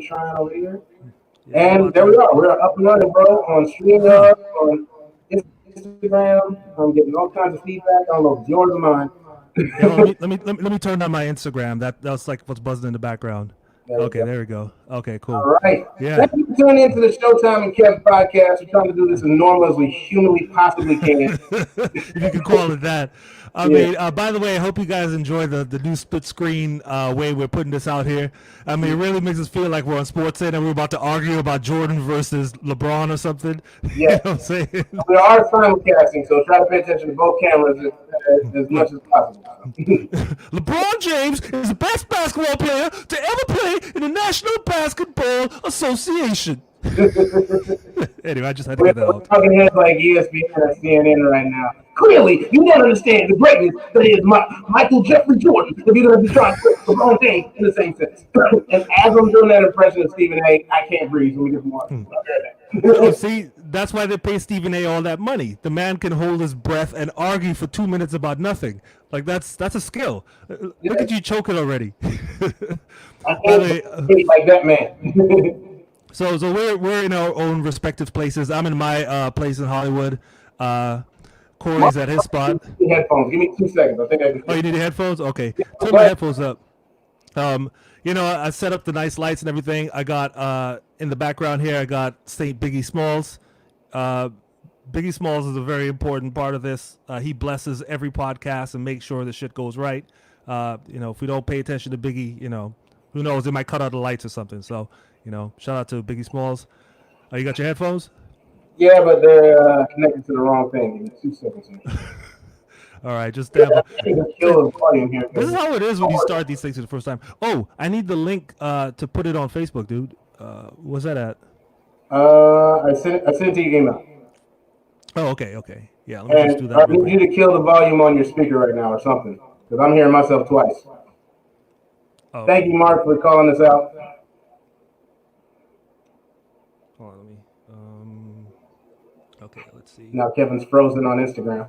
trying over here. Yeah, I'm And about there we to. are. We're up and running, bro, on Huh. StreamYard, on Instagram. I'm getting all kinds of feedback. I don't know if it's yours or mine. Yeah, hold on, let me turn on my Instagram. That's like what's buzzing in the background. There we Okay, go. there we go. Okay, cool. All right. Yeah. Thank you for tuning into the Showtime and Kev podcast. We're trying to do this as normal as we humanly possibly can. If you could call it that. I Yeah. mean, by the way, I hope you guys enjoy the new split screen way we're putting this out here. I mean, it really makes us feel like we're on Sports Center and we're about to argue about Jordan versus LeBron or something. You know Yes. what I'm saying? We are simulcasting, so try to pay attention to both cameras as Look, much as possible. LeBron James is the best basketball player to ever play in the National Basketball Association. Anyway, I just had to We're get that out. talking heads like ESPN and CNN right now. Clearly, you don't understand the greatness that is Michael Jeffrey Jordan if you're going to be trying to put the wrong thing in the same sentence. And as I'm doing that impression of Stephen A., I can't breathe. Let me get some water. Oh, see, that's why they pay Stephen A. all that money. The man can hold his breath and argue for 2 minutes about nothing. Like that's a skill. Look at you choking already. I By the can't way, breathe like that man. so we're in our own respective places. I'm in my place in Hollywood. Corey's at his spot. Headphones. Give me 2 seconds. I think I can Oh, fix you it. need the headphones? Okay, turn my But headphones up. I set up the nice lights and everything. I got in the background here. I got Saint Biggie Smalls. Uh, Biggie Smalls is a very important part of this. He blesses every podcast and makes sure the shit goes right. If we don't pay attention to Biggie, who knows? They might cut out the lights or something. So, shout out to Biggie Smalls. You got your headphones? yeah, but they're connected to the wrong thing. Give me 2 seconds here. All right, just Yeah, dab. I can't even kill the volume here. This is how it is when you start these things for the first time. Oh, I need the link to put it on Facebook, dude. What's that at? I sent it to your email. Oh, okay. Yeah, let me just do And I that real need quick. you to kill the volume on your speaker right now or something. Because I'm hearing myself twice. Oh, Thank you, Mark, for calling us out. hold on, let me. Okay, let's see. Now Kevin's frozen on Instagram.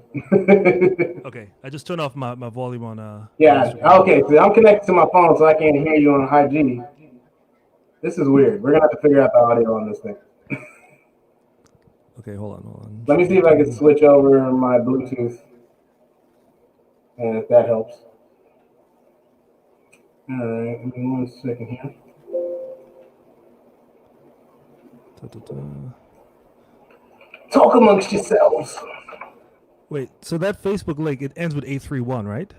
Okay, I just turned off my volume on Yeah, Instagram. okay. So I'm connected to my phone, so I can't hear you on IG. This is weird. We're going to have to figure out the audio on this thing. Okay, hold on. Let me see if I can switch over my Bluetooth. And if that helps. All right, give me 1 second here. Talk amongst yourselves. Wait, so that Facebook link, it ends with 831, right?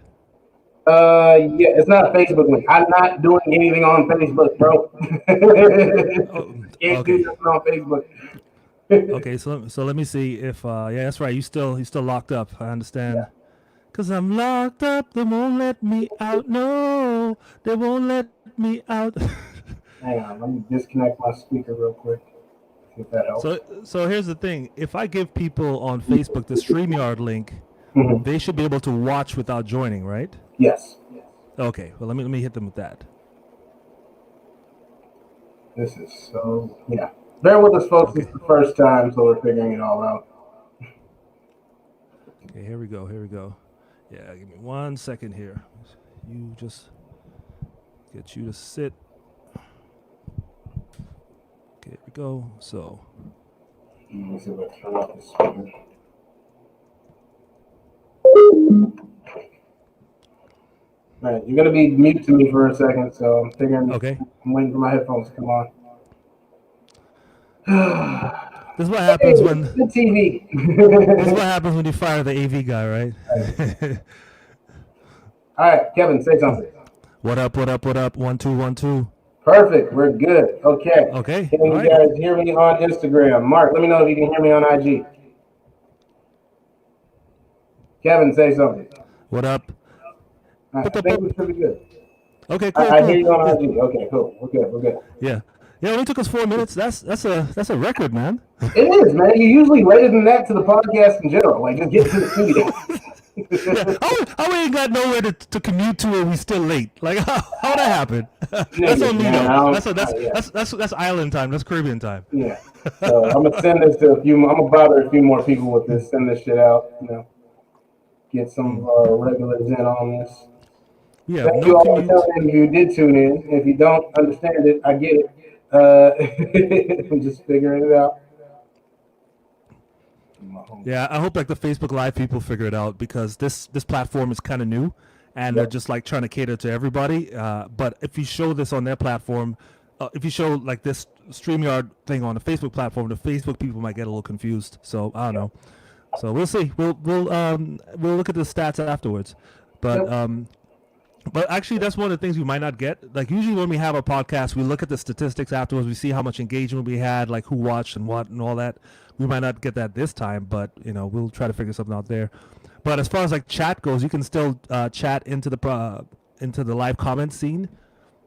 Yeah, it's not a Facebook link. I'm not doing anything on Facebook, bro. Oh, Can't do okay. nothing on Facebook. Okay, so let me see if yeah, that's right. You're still locked up. I understand. Yeah. Cause I'm locked up, they won't let me out. No, they won't let me out. Hang on, let me disconnect my speaker real quick. See if that helps. So here's the thing: if I give people on Facebook the StreamYard link, Mhm. they should be able to watch without joining, right? Yes. Okay. Well, let me hit them with that. This is so, yeah. Bear with us, folks. Okay. It's the first time, so we're figuring it all out. Okay. Here we go. Yeah. Give me 1 second here. You just get you to sit. Okay. Here we go. So. Let me see if I turn off the speaker. All right, you're gonna be mute to me for a second, so I'm figuring. Okay. I'm waiting for my headphones to come on. This is what happens when. The TV. This is what happens when you fire the AV guy, right? All right, Kevin, say something. What up? 1 2 1 2. Perfect. We're good. Okay. Okay. Can All you right. guys hear me on Instagram? Mark, let me know if you can hear me on IG. Kevin, say something. What up? I think we should be good. Okay. Cool. I hear you Yeah. on IG. Okay, cool. We're good. We're good. Yeah. It only took us 4 minutes. That's a record, man. It is, man. You're usually later than that to the podcast in general. Like, just get to the studio. Yeah. How we ain't got nowhere to commute to and we still late? Like how that happen? That's on me Man, though. yeah. That's island time. That's Caribbean time. Yeah. So I'm gonna send this to a few. I'm gonna bother a few more people with this. Send this shit out. Get some regulars in on this. Yeah. Thank No you all for commute. tuning in. If you did tune in, if you don't understand it, I get it. I'm just figuring it out. Yeah, I hope like the Facebook Live people figure it out because this platform is kind of new, and they're just like trying to cater to everybody. But if you show this on their platform, if you show like this StreamYard thing on the Facebook platform, the Facebook people might get a little confused. So I don't know. So we'll see. We'll look at the stats afterwards. But actually, that's one of the things we might not get. Like usually when we have a podcast, we look at the statistics afterwards. We see how much engagement we had, like who watched and what and all that. We might not get that this time, but we'll try to figure something out there. But as far as like chat goes, you can still chat into the live comment scene.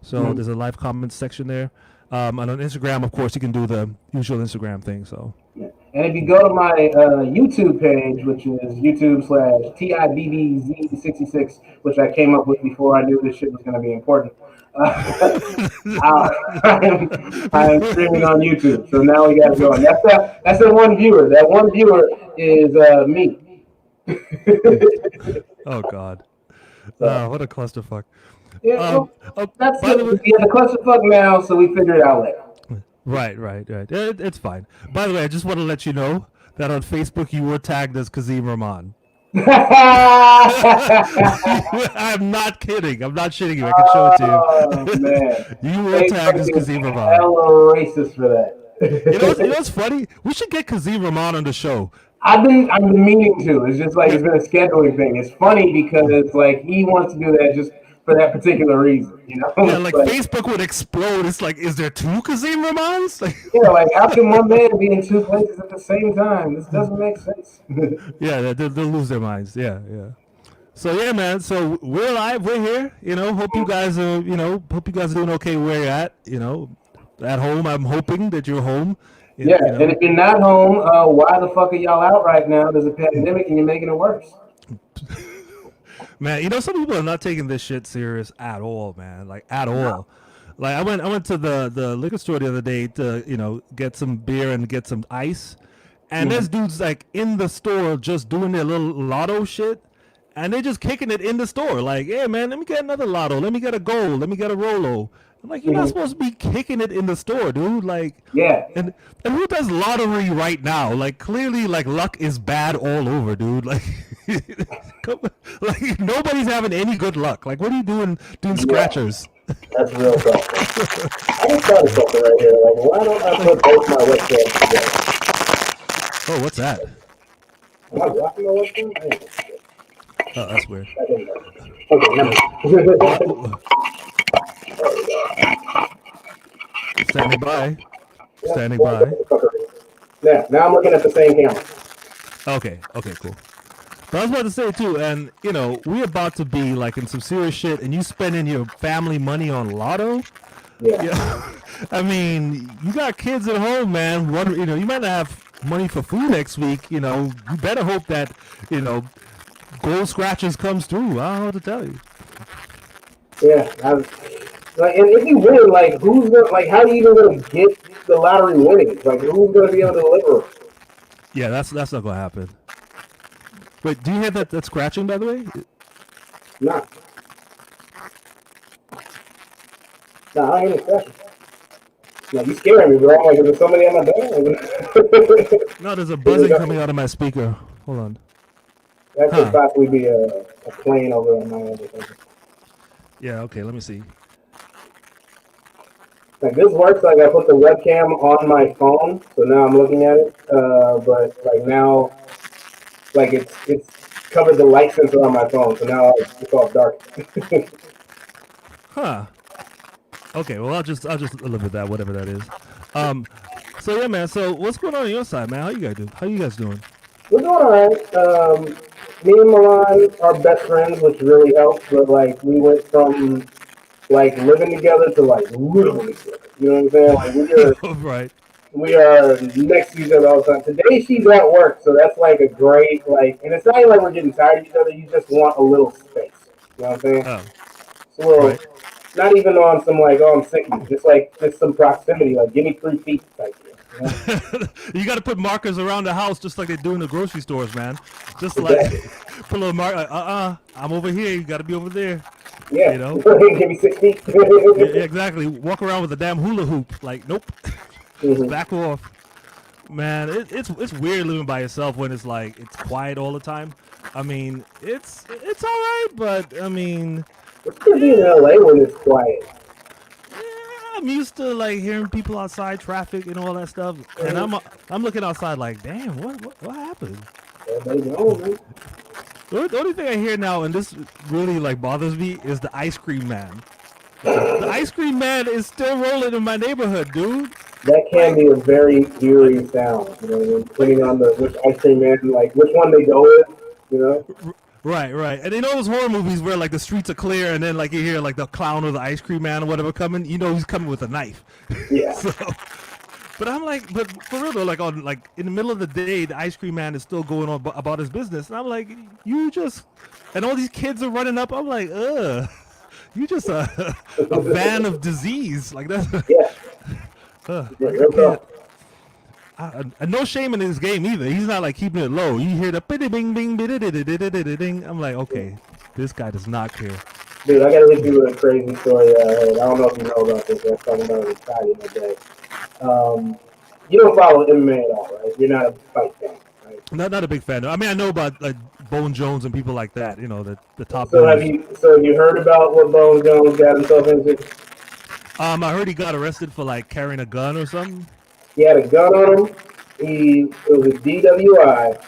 So there's a live comments section there. And on Instagram, of course, you can do the usual Instagram thing. So. And if you go to my YouTube page, which is YouTube/TIBBZ66, which I came up with before I knew this shit was going to be important, I am streaming on YouTube. So now we got to go. And that's the one viewer. That one viewer is me. Oh, God. What a clusterfuck. Yeah, that's the clusterfuck now, so we figure it out later. Right. It's fine. By the way, I just want to let you know that on Facebook you were tagged as Kazim Rahman. I'm not kidding. I'm not shitting you. I can show it to you. Oh, man. You were tagged as Kazim Rahman. Hella racist for that. You know what's funny? We should get Kazim Rahman on the show. I've been meaning to. It's just like it's been a scheduling thing. It's funny because it's like he wants to do that just for that particular reason, Yeah, like Facebook would explode. It's like, is there two Kazim Rahmans? Yeah, like how can one man be in two places at the same time? This doesn't make sense. Yeah, they'll lose their minds. Yeah. So yeah, man. So we're live. We're here. Hope you guys are. Hope you guys are doing okay where you're at. At home. I'm hoping that you're home. And if you're not home, why the fuck are y'all out right now? There's a pandemic and you're making it worse. Man, some people are not taking this shit serious at all, man. Like at all. Like I went to the liquor store the other day to get some beer and get some ice, and there's dudes like in the store just doing their little lotto shit, and they're just kicking it in the store. Like, hey man, let me get another lotto, let me get a gold, let me get a Rolo. I'm like, you're not supposed to be kicking it in the store, dude. Like, and who does lottery right now? Like, clearly, like luck is bad all over, dude. Like, like nobody's having any good luck. Like, what are you doing scratchers? That's real tough. I just thought of something right here. Like, why don't I put both my webcams together? Oh, what's that? Am I blocking my webcam? Oh, that's weird. Okay, never mind. Standing by. Yeah, now I'm looking at the same camera. Okay, cool. But I was about to say too, and we're about to be like in some serious shit, and you spending your family money on lotto. Yeah. I mean, you got kids at home, man. You might not have money for food next week. You better hope that gold scratches comes through. I don't know what to tell you. Yeah, and if you win, like who's gonna how are you even gonna get the lottery winnings? Like who's gonna be able to deliver? Yeah, that's not gonna happen. Wait, do you have that scratching, by the way? Nah, I ain't scratching. Like you scaring me, bro. I'm like, is there somebody on my door? No, there's a buzzing coming out of my speaker. Hold on. That could possibly be a plane over on my end or something. Yeah, okay, let me see. Like this works, like I put the webcam on my phone, so now I'm looking at it. But like now, like it's covered the light sensor on my phone, so now it's all dark. Huh. Okay, well I'll just live with that, whatever that is. So yeah, man. So what's going on your side, man? How you guys doing? We're doing all right. Me and Milan are best friends, which really helps. But like we went from like living together to like literally, you know what I'm saying? Like right. We are next to each other all the time. Today she's at work, so that's like a great and it's not even like we're getting tired of each other. You just want a little space. You know what I'm saying? Oh. So right. Not even on some like, oh, I'm sick of you. Just some proximity. Like, give me 3 feet type thing. You got to put markers around the house just like they do in the grocery stores, man. Just like Exactly. put a little mark. I'm over here. You got to be over there. Yeah. You know? Give me 6 feet. Yeah, exactly. Walk around with a damn hula hoop. Like, nope. Mhm. Back off. Man, it's weird living by yourself when it's like it's quiet all the time. I mean, it's all right, but I mean, It's gonna be in LA when it's quiet. I'm used to like hearing people outside, traffic, and all that stuff. And Mhm. I'm looking outside like, damn, what happened? Everybody's home, man. The only thing I hear now, and this really like bothers me, is the ice cream man. The ice cream man is still rolling in my neighborhood, dude. That can Like, be a very like, eerie sound, you know what I mean? like Depending on the which ice cream man, like which one they go with, you know? Right, right. And you know those horror movies where like the streets are clear and then like you hear like the clown or the ice cream man or whatever coming, you know he's coming with a knife. Yeah. So, but I'm like, but for real though, like on like in the middle of the day, the ice cream man is still going on about his business, and I'm like, you just, and all these kids are running up. I'm like, you just a van of disease like that. Yeah. I Real can't. talk. And no shame in his game either. He's not like keeping it low. You hear the bing bing bing ding. I'm like, okay, this guy does not care. Dude, I gotta hit you with a crazy story I heard. I don't know if you know about this. I was talking about it Friday the other day. You don't follow MMA at all, right? You're not a fight fan, right? Not a big fan. I mean, I know about like Bone Jones and people like that. You know, the top So dudes. have you heard about what Bone Jones got himself into? I heard he got arrested for like carrying a gun or something. He had a gun on him. It was a DWI,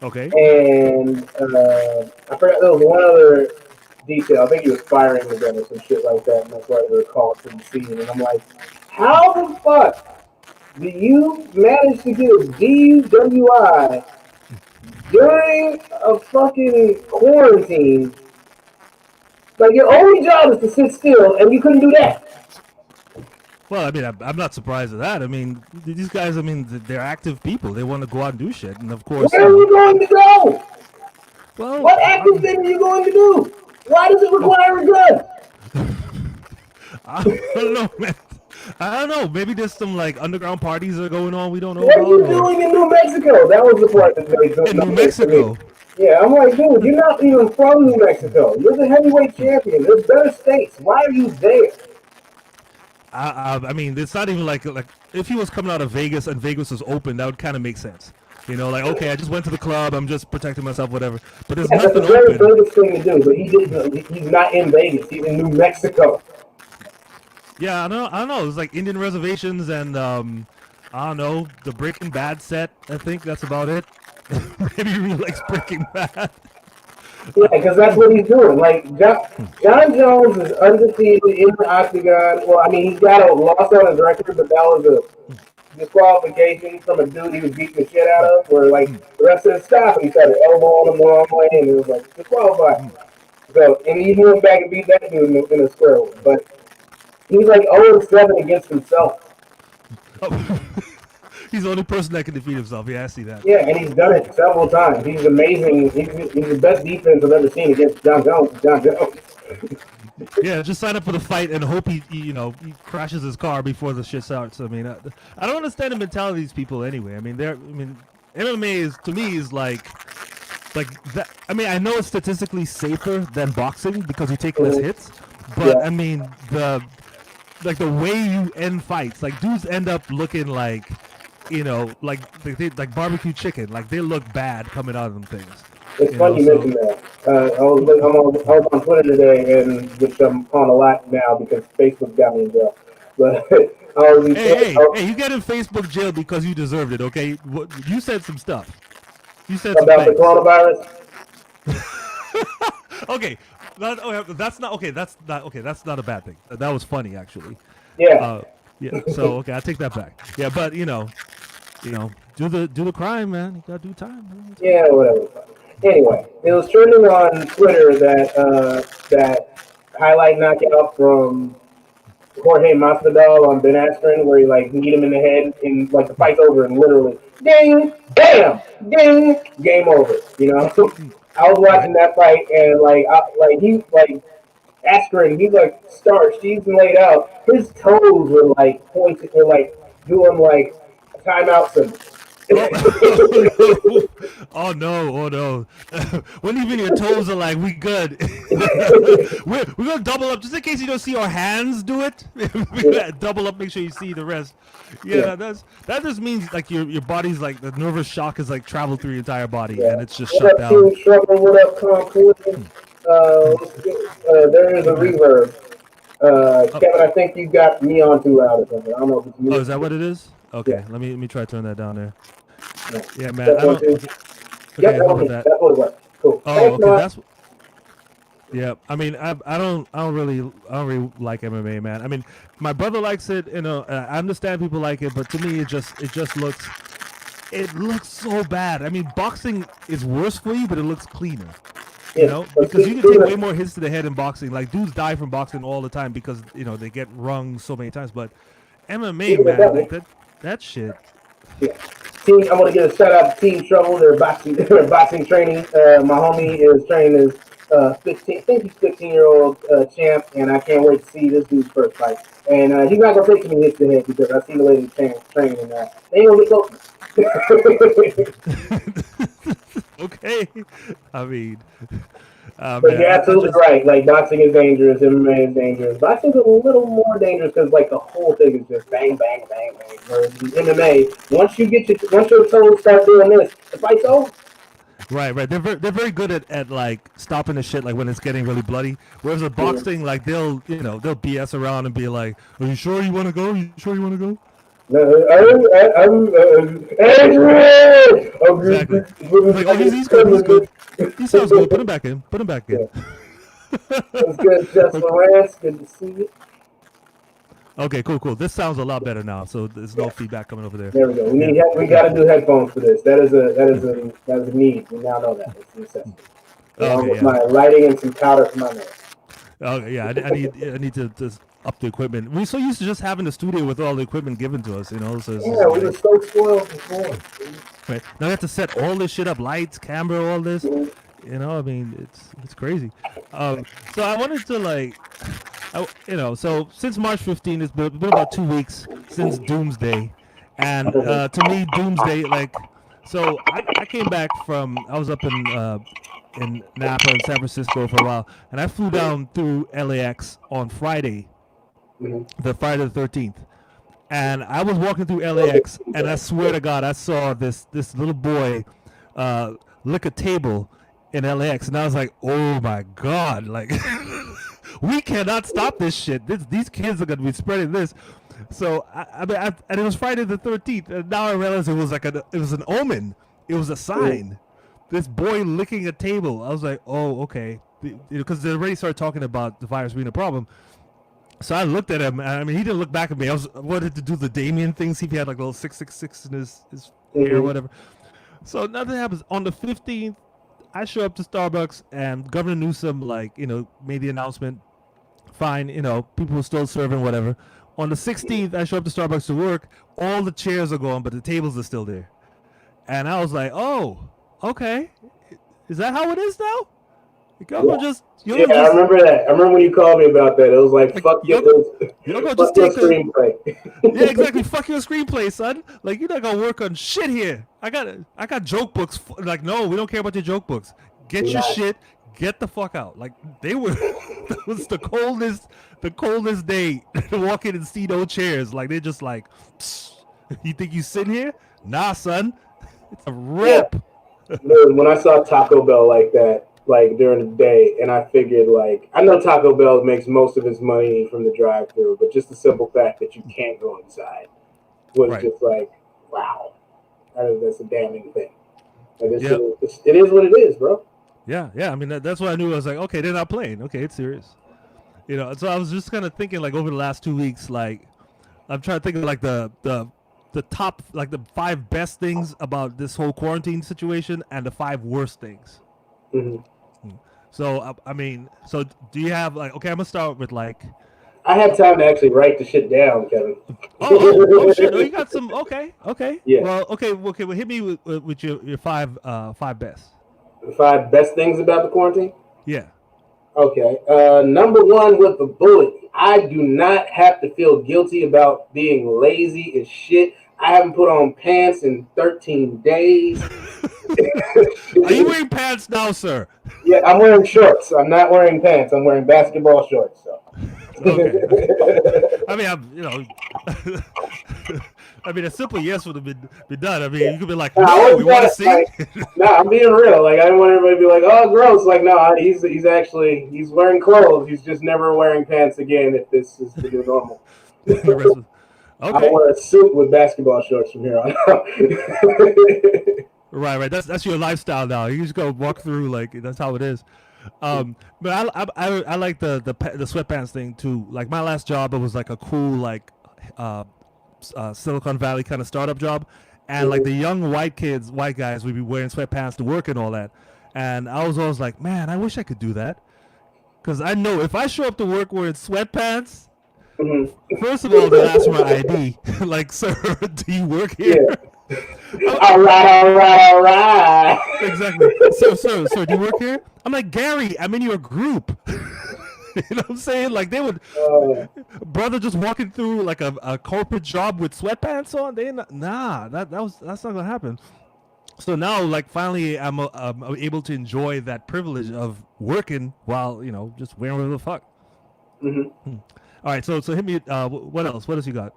Okay. and I forgot there was one other detail. I think he was firing the gun or some shit like that, and that's why they were called to the scene. And I'm like, how the fuck do you manage to get a DWI during a fucking quarantine? Like your only job is to sit still, and you couldn't do that. Well, I mean, I'm not surprised at that. I mean, these guys, I mean, they're active people. They want to go out and do shit, and of course, Where are you going to go? well, What active thing are you going to do? Why does it require a gun? I don't know, man. I don't know. Maybe there's some like underground parties that are going on we don't know What are about. you Or doing in New Mexico? That was the part that made in no New sense to me. Mexico. Yeah, I'm like, dude, you're not even from New Mexico. You're the heavyweight champion. There's better states. Why are you there? I mean, it's not even like if he was coming out of Vegas and Vegas was open, that would kind of make sense. You know, like okay, I just went to the club, I'm just protecting myself, whatever. But there's Yeah, that's a nothing very open. Vegas thing to do, but he didn't. He's not in Vegas. He's in New Mexico. Yeah, I don't know. It's like Indian reservations and I don't know the Breaking Bad set. I think that's about it. Maybe he really likes Breaking Bad. Yeah, because that's what he's doing. Like John Jones is undefeated in the octagon. Well, I mean, he's got a loss on his record, but that was a disqualification from a dude he was beating the shit out of. Where like the rest of the staff, and he tried to elbow him the wrong way, and it was like disqualified. So, and he went back and beat that dude in a square one. But he's like 0-7 against himself. He's the only person that can defeat himself. Yeah, I see that. Yeah, and he's done it several times. He's amazing. He's the best defense I've ever seen against John Jones. John Jones. Yeah, just sign up for the fight and hope he crashes his car before the shit starts. I mean, I don't understand the mentality of these people anyway. I mean, MMA is to me is like that. I mean, I know it's statistically safer than boxing because you take less hits, but Yeah. I mean the way you end fights, like dudes end up looking like like barbecue chicken, like they look bad coming out of them things. It's You know, funny you so mentioned that. I was on Twitter today, and which I'm on a lot now because Facebook got me in jail. But I was hey, you get in Facebook jail because you deserved it. Okay, you said some stuff. You said some about the things. coronavirus. Okay, that's not okay. That's not okay. That's not a bad thing. That was funny actually. Yeah, Yeah. So okay, I take that back. Yeah, but do the crime, man. You gotta do time. Man. yeah, whatever. Anyway, it was trending on Twitter that highlight knockout from Jorge Masvidal on Ben Askren, where he like hit him in the head and like the fight's over and literally ding, bam, ding, game over. You know, I was watching Right. that fight and he Askren, he's like starched, he's laid out. His toes were like pointed, were like doing like timeout symbol. Oh no. When even your toes are like, we good. we're gonna double up just in case you don't see our hands do it. Double up, make sure you see the rest. Yeah. That just means like your body's like the nervous shock is like traveled through your entire body and it's just shut down. Team Struggle, what up, Concord? There is a reverb. Kevin, I think you got me on too loud or something. I don't know if it's me. Oh, is that what it is? Okay, Yeah. let me try to turn that down there. Yeah, man. That's I don't. yep, Okay, that's what it was. Cool. Oh, Thanks, okay. Mark. That's. Yeah, I mean, I don't really like MMA, man. I mean, my brother likes it. You know, I understand people like it, but to me, it just looks so bad. I mean, boxing is worse for you, but it looks cleaner. You know, because you can take way more hits to the head in boxing. Like dudes die from boxing all the time because they get rung so many times. But MMA, man, like that shit. Yeah. Team, I'm gonna give a shout out to Team Trouble. They're boxing training. My homie is training his 15-year-old champ, and I can't wait to see this dude's first fight. And he's not gonna take too many hits to the head because I've seen the way they train, and they ain't gonna get close. Okay, I mean, but you're absolutely right. Like boxing is dangerous, MMA is dangerous. Boxing's a little more dangerous because like the whole thing is just bang, bang, bang, bang. Whereas the MMA, once your toes start doing this, the fight's over. Right. They're very good at like stopping the shit like when it's getting really bloody. Whereas with boxing, like they'll BS around and be like, "Are you sure you want to go? Exactly. Like, oh, he's good. He sounds good. Put him back in. Yeah. It's good, Just Lawrence. Good to see you. Okay, cool. This sounds a lot better now, so there's no feedback coming over there. There we go. We got to do headphones for this. That is a need. We now know that. It's necessary. With my lighting and some powder for my nails. Okay, yeah. I need to up the equipment. We're so used to just having the studio with all the equipment given to us, So we were so spoiled before. Right. Now we have to set all this shit up, lights, camera, all this. I mean, it's crazy. So I wanted to so since March 15th, it's been about 2 weeks since Doomsday, and to me, Doomsday, so I came back I was up in Napa and San Francisco for a while, and I flew down through LAX on Friday, the Friday the 13th. And I was walking through LAX, and I swear to God, I saw this little boy lick a table in LAX, and I was like, oh my God, like, we cannot stop this shit. These kids are gonna be spreading this. So and it was Friday the 13th, and now I realize it was it was an omen. It was a sign. This boy licking a table. I was like, oh, okay, because they already started talking about the virus being a problem. So I looked at him, and I mean, he didn't look back at me. I wanted to do the Damien thing, see if he had like a little 666 in his hair or whatever. So nothing happens. On the 15th, I show up to Starbucks, and Governor Newsom, made the announcement. Fine, people are still serving, whatever. On the 16th, I show up to Starbucks to work. All the chairs are gone, but the tables are still there. And I was like, oh, okay. Is that how it is now? I remember that. I remember when you called me about that. It was like fuck your screenplay. Yeah, exactly. Fuck your screenplay, son. Like, you're not gonna work on shit here. I got joke books. Like, no, we don't care about your joke books. Get your shit. Get the fuck out. Like, they were. That was the coldest day to walk in and see no chairs. Like, they're just like, you think you sit here? Nah, son. It's a rip. Yeah. When I saw Taco Bell like that, like during the day, and I figured, like, I know Taco Bell makes most of its money from the drive-thru, but just the simple fact that you can't go inside was just like, wow, that's a damning thing. Like, it is what it is, bro. Yeah. I mean, that's what I knew. I was like, okay, they're not playing. Okay, it's serious. So I was just kind of thinking, like, over the last 2 weeks, like, I'm trying to think of like the top, like, the 5 best things about this whole quarantine situation and the 5 worst things. Mm-hmm. So I mean, so do you have like? Okay, I'm gonna start with like. I have time to actually write the shit down, Kevin. Oh shit! Oh, you got some. Okay. Yeah. Well, okay. Well, hit me with your 5 best. The 5 best things about the quarantine. Yeah. Okay. Number 1 with the bullet. I do not have to feel guilty about being lazy as shit. I haven't put on pants in 13 days. Are you wearing pants now, sir? Yeah, I'm wearing shorts. I'm not wearing pants. I'm wearing basketball shorts. So. Okay. I mean, I mean, a simple yes would have been done. I mean, you could be like, no, you want to see? I'm being real. Like, I didn't want everybody to be like, oh, gross. Like, no, he's wearing clothes. He's just never wearing pants again if this is the new normal. Okay. I'll wear a suit with basketball shorts from here on out. Right. That's your lifestyle now. You just go walk through like that's how it is. But I like the sweatpants thing too. Like my last job, it was like a cool like Silicon Valley kind of startup job, and like the young white guys would be wearing sweatpants to work and all that. And I was always like, man, I wish I could do that, because I know if I show up to work wearing sweatpants. First of all, they'll ask for my ID. Like, sir, do you work here? Yeah. All right. Exactly. So, do you work here? I'm like, Gary, I'm in your group. You know what I'm saying? Like, they would, brother just walking through like a corporate job with sweatpants on. That's not gonna happen. So now, like, finally, I'm able to enjoy that privilege of working while just wearing whatever the fuck. All right, so hit me. What else? What else you got?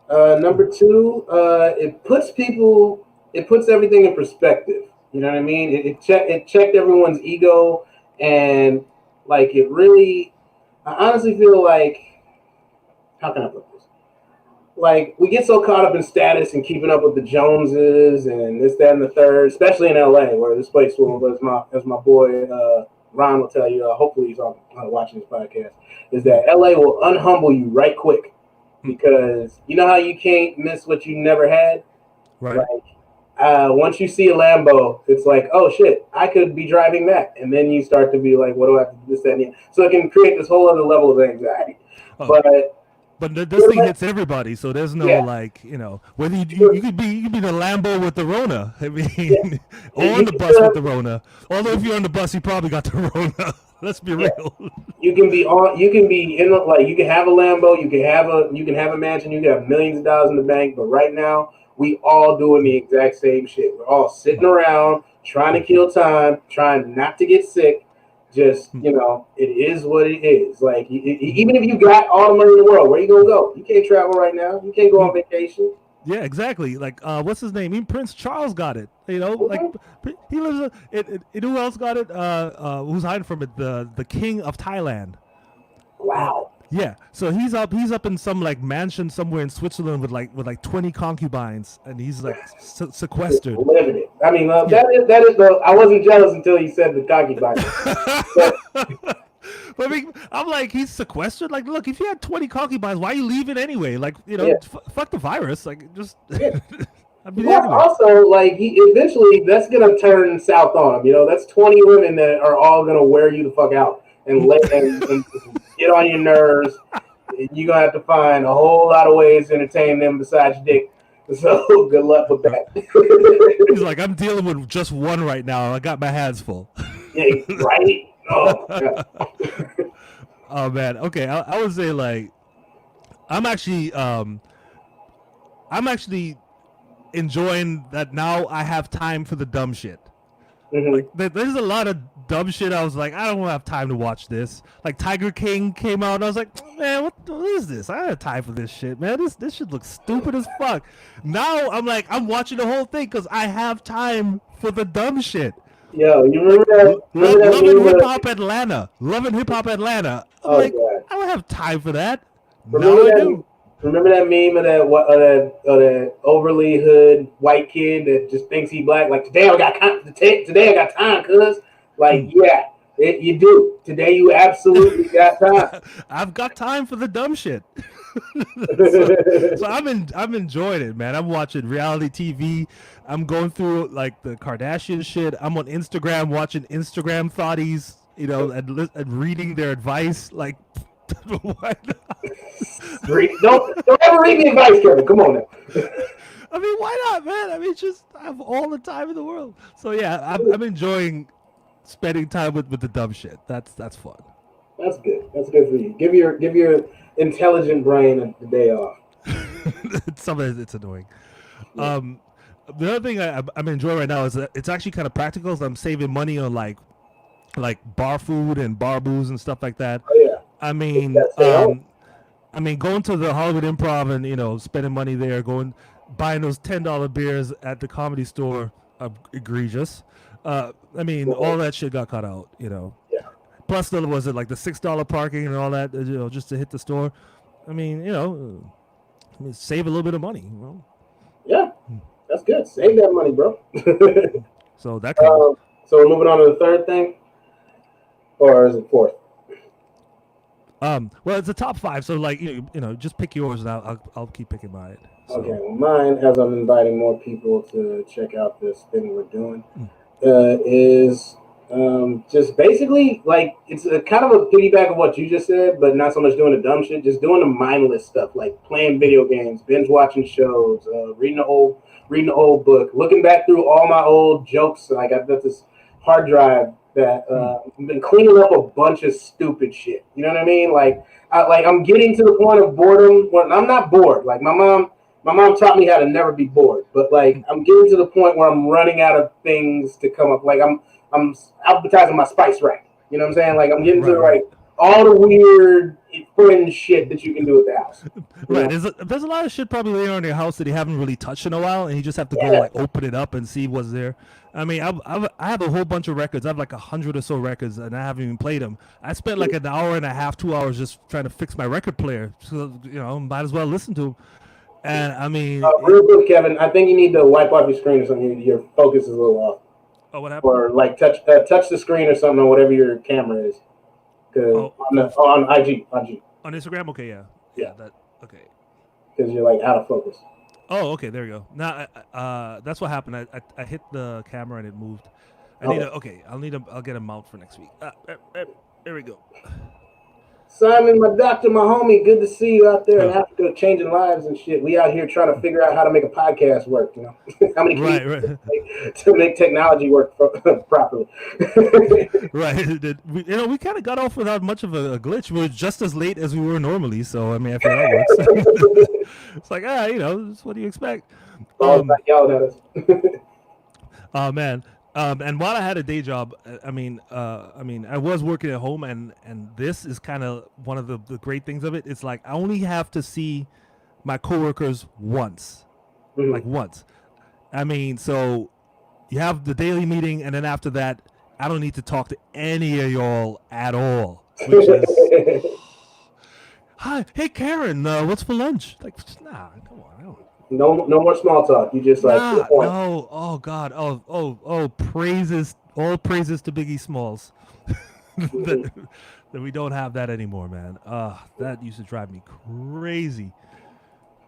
Number two, it puts everything in perspective. You know what I mean? It checked everyone's ego, and like it really, I honestly feel like, how can I put this? Like we get so caught up in status and keeping up with the Joneses and this, that, and the third, especially in LA, where this place as my boy Ron will tell you. Hopefully he's on watching this podcast. Is that LA will unhumble you right quick, because you know how you can't miss what you never had? Right. Like, once you see a Lambo, it's like, oh shit, I could be driving that. And then you start to be like, what do I have to do this, that, and the other? So it can create this whole other level of anxiety. But this thing hits everybody, so there's no whether you could be the Lambo with the Rona. I mean, or on the bus with the Rona. Although if you're on the bus, you probably got the Rona. Let's be real. You can be in like you can have a Lambo, you can have a mansion, you can have millions of dollars in the bank, but right now we all doing the exact same shit. We're all sitting around trying to kill time, trying not to get sick. Just it is what it is. Like even if you got all the money in the world, where you gonna go? You can't travel right now. You can't go on vacation. Yeah, exactly. Like what's his name? Even Prince Charles got it. Like he lives. Who else got it? Who's hiding from it? The King of Thailand. Wow. Yeah. So he's up in some like mansion somewhere in Switzerland with like 20 concubines, and he's like sequestered. Living it. I mean, that is the. I wasn't jealous until he said the concubines. But I mean, I'm like, he's sequestered. Like, look, if you had 20 concubines, why are you leaving anyway? Like, fuck the virus. Like, just. Also, like, eventually that's gonna turn south on him. That's 20 women that are all gonna wear you the fuck out and get on your nerves. You're gonna have to find a whole lot of ways to entertain them besides dick. So good luck with that. He's like, I'm dealing with just one right now. I got my hands full. Yeah, right. Oh, God. Oh man. Okay, I would say like, I'm actually enjoying that now. I have time for the dumb shit. Like, there's a lot of dumb shit. I was like, I don't have time to watch this. Like Tiger King came out, and I was like, man, what is this? I don't have time for this shit, man. This shit looks stupid as fuck. Now I'm like, I'm watching the whole thing because I have time for the dumb shit. Yo, you remember that? Loving Hip Hop Atlanta. Loving Hip Hop Atlanta. I'm like, God. I don't have time for that. Now I do. Remember that meme of that overly hood white kid that just thinks he black? Like, today I got time, cuz. Like, yeah, you do. Today you absolutely got time. I've got time for the dumb shit. so I'm enjoying it, man. I'm watching reality TV. I'm going through like the Kardashian shit. I'm on Instagram watching Instagram thotties, and reading their advice. Like, why not? Don't ever read the advice, Kevin. Come on now. I mean, why not, man? I mean, just I have all the time in the world. So yeah, I'm enjoying spending time with the dumb shit. That's fun. That's good. That's good for you. Give your intelligent brain a day off. Sometimes it's annoying. Um, the other thing I'm enjoying right now is that it's actually kind of practical. So I'm saving money on like bar food and bar booze and stuff like that. Oh yeah, I it's mean, that stay home. going to the Hollywood Improv and spending money there, buying those $10 beers at the Comedy Store, egregious. I mean, all that shit got cut out. Yeah, Plus, was it like the $6 parking and all that, just to hit the store? I mean, save a little bit of money. yeah, that's good. Save that money, bro. So that counts. So we're moving on to the third thing, or is it fourth? Well, it's the top 5, so like just pick yours, and I'll keep picking mine. So. Okay, well, mine, as I'm inviting more people to check out this thing we're doing, is just basically like it's a kind of a piggyback of what you just said, but not so much doing the dumb shit, just doing the mindless stuff like playing video games, binge watching shows, reading the old book, looking back through all my old jokes. Like I've got this hard drive that I've been cleaning up a bunch of stupid shit. You know what I mean? Like I'm getting to the point of boredom when I'm not bored. Like my mom taught me how to never be bored, but like I'm getting to the point where I'm running out of things to come up. Like I'm advertising my spice rack. You know what I'm saying? Like I'm getting to like all the weird fringe shit that you can do at the house. Right. There's a lot of shit probably laying around your house that you haven't really touched in a while, and you just have to go like open it up and see what's there. I mean, I have a whole bunch of records. I have like 100 or so records, and I haven't even played them. I spent like an hour and a half, 2 hours just trying to fix my record player. So might as well listen to them. And I mean, real quick, Kevin, I think you need to wipe off your screen or something. Your focus is a little off. Oh, what happened? Or like touch the screen or something on whatever your camera is. On IG. On Instagram, okay, yeah. Okay. Because you're like out of focus. Oh, okay, there you go. Now, that's what happened. I hit the camera and it moved. I'll get a mount for next week. There we go. Simon, my doctor, my homie, good to see you out there in Africa, changing lives and shit. We out here trying to figure out how to make a podcast work. How many to make technology work properly. Right. We kind of got off without much of a glitch. We were just as late as we were normally, so I mean, I feel that works. It's like what do you expect? Y'all know this. Oh man. And while I had a day job, I mean, I was working at home, and this is kind of one of the great things of it. It's like I only have to see my coworkers once, like once. I mean, so you have the daily meeting, and then after that, I don't need to talk to any of y'all at all. Which is, hi, hey Karen, what's for lunch? Like, nah, come on, I don't. No more small talk. You just like no. Oh God. Oh. Praises. All praises to Biggie Smalls. that we don't have that anymore, man. That used to drive me crazy.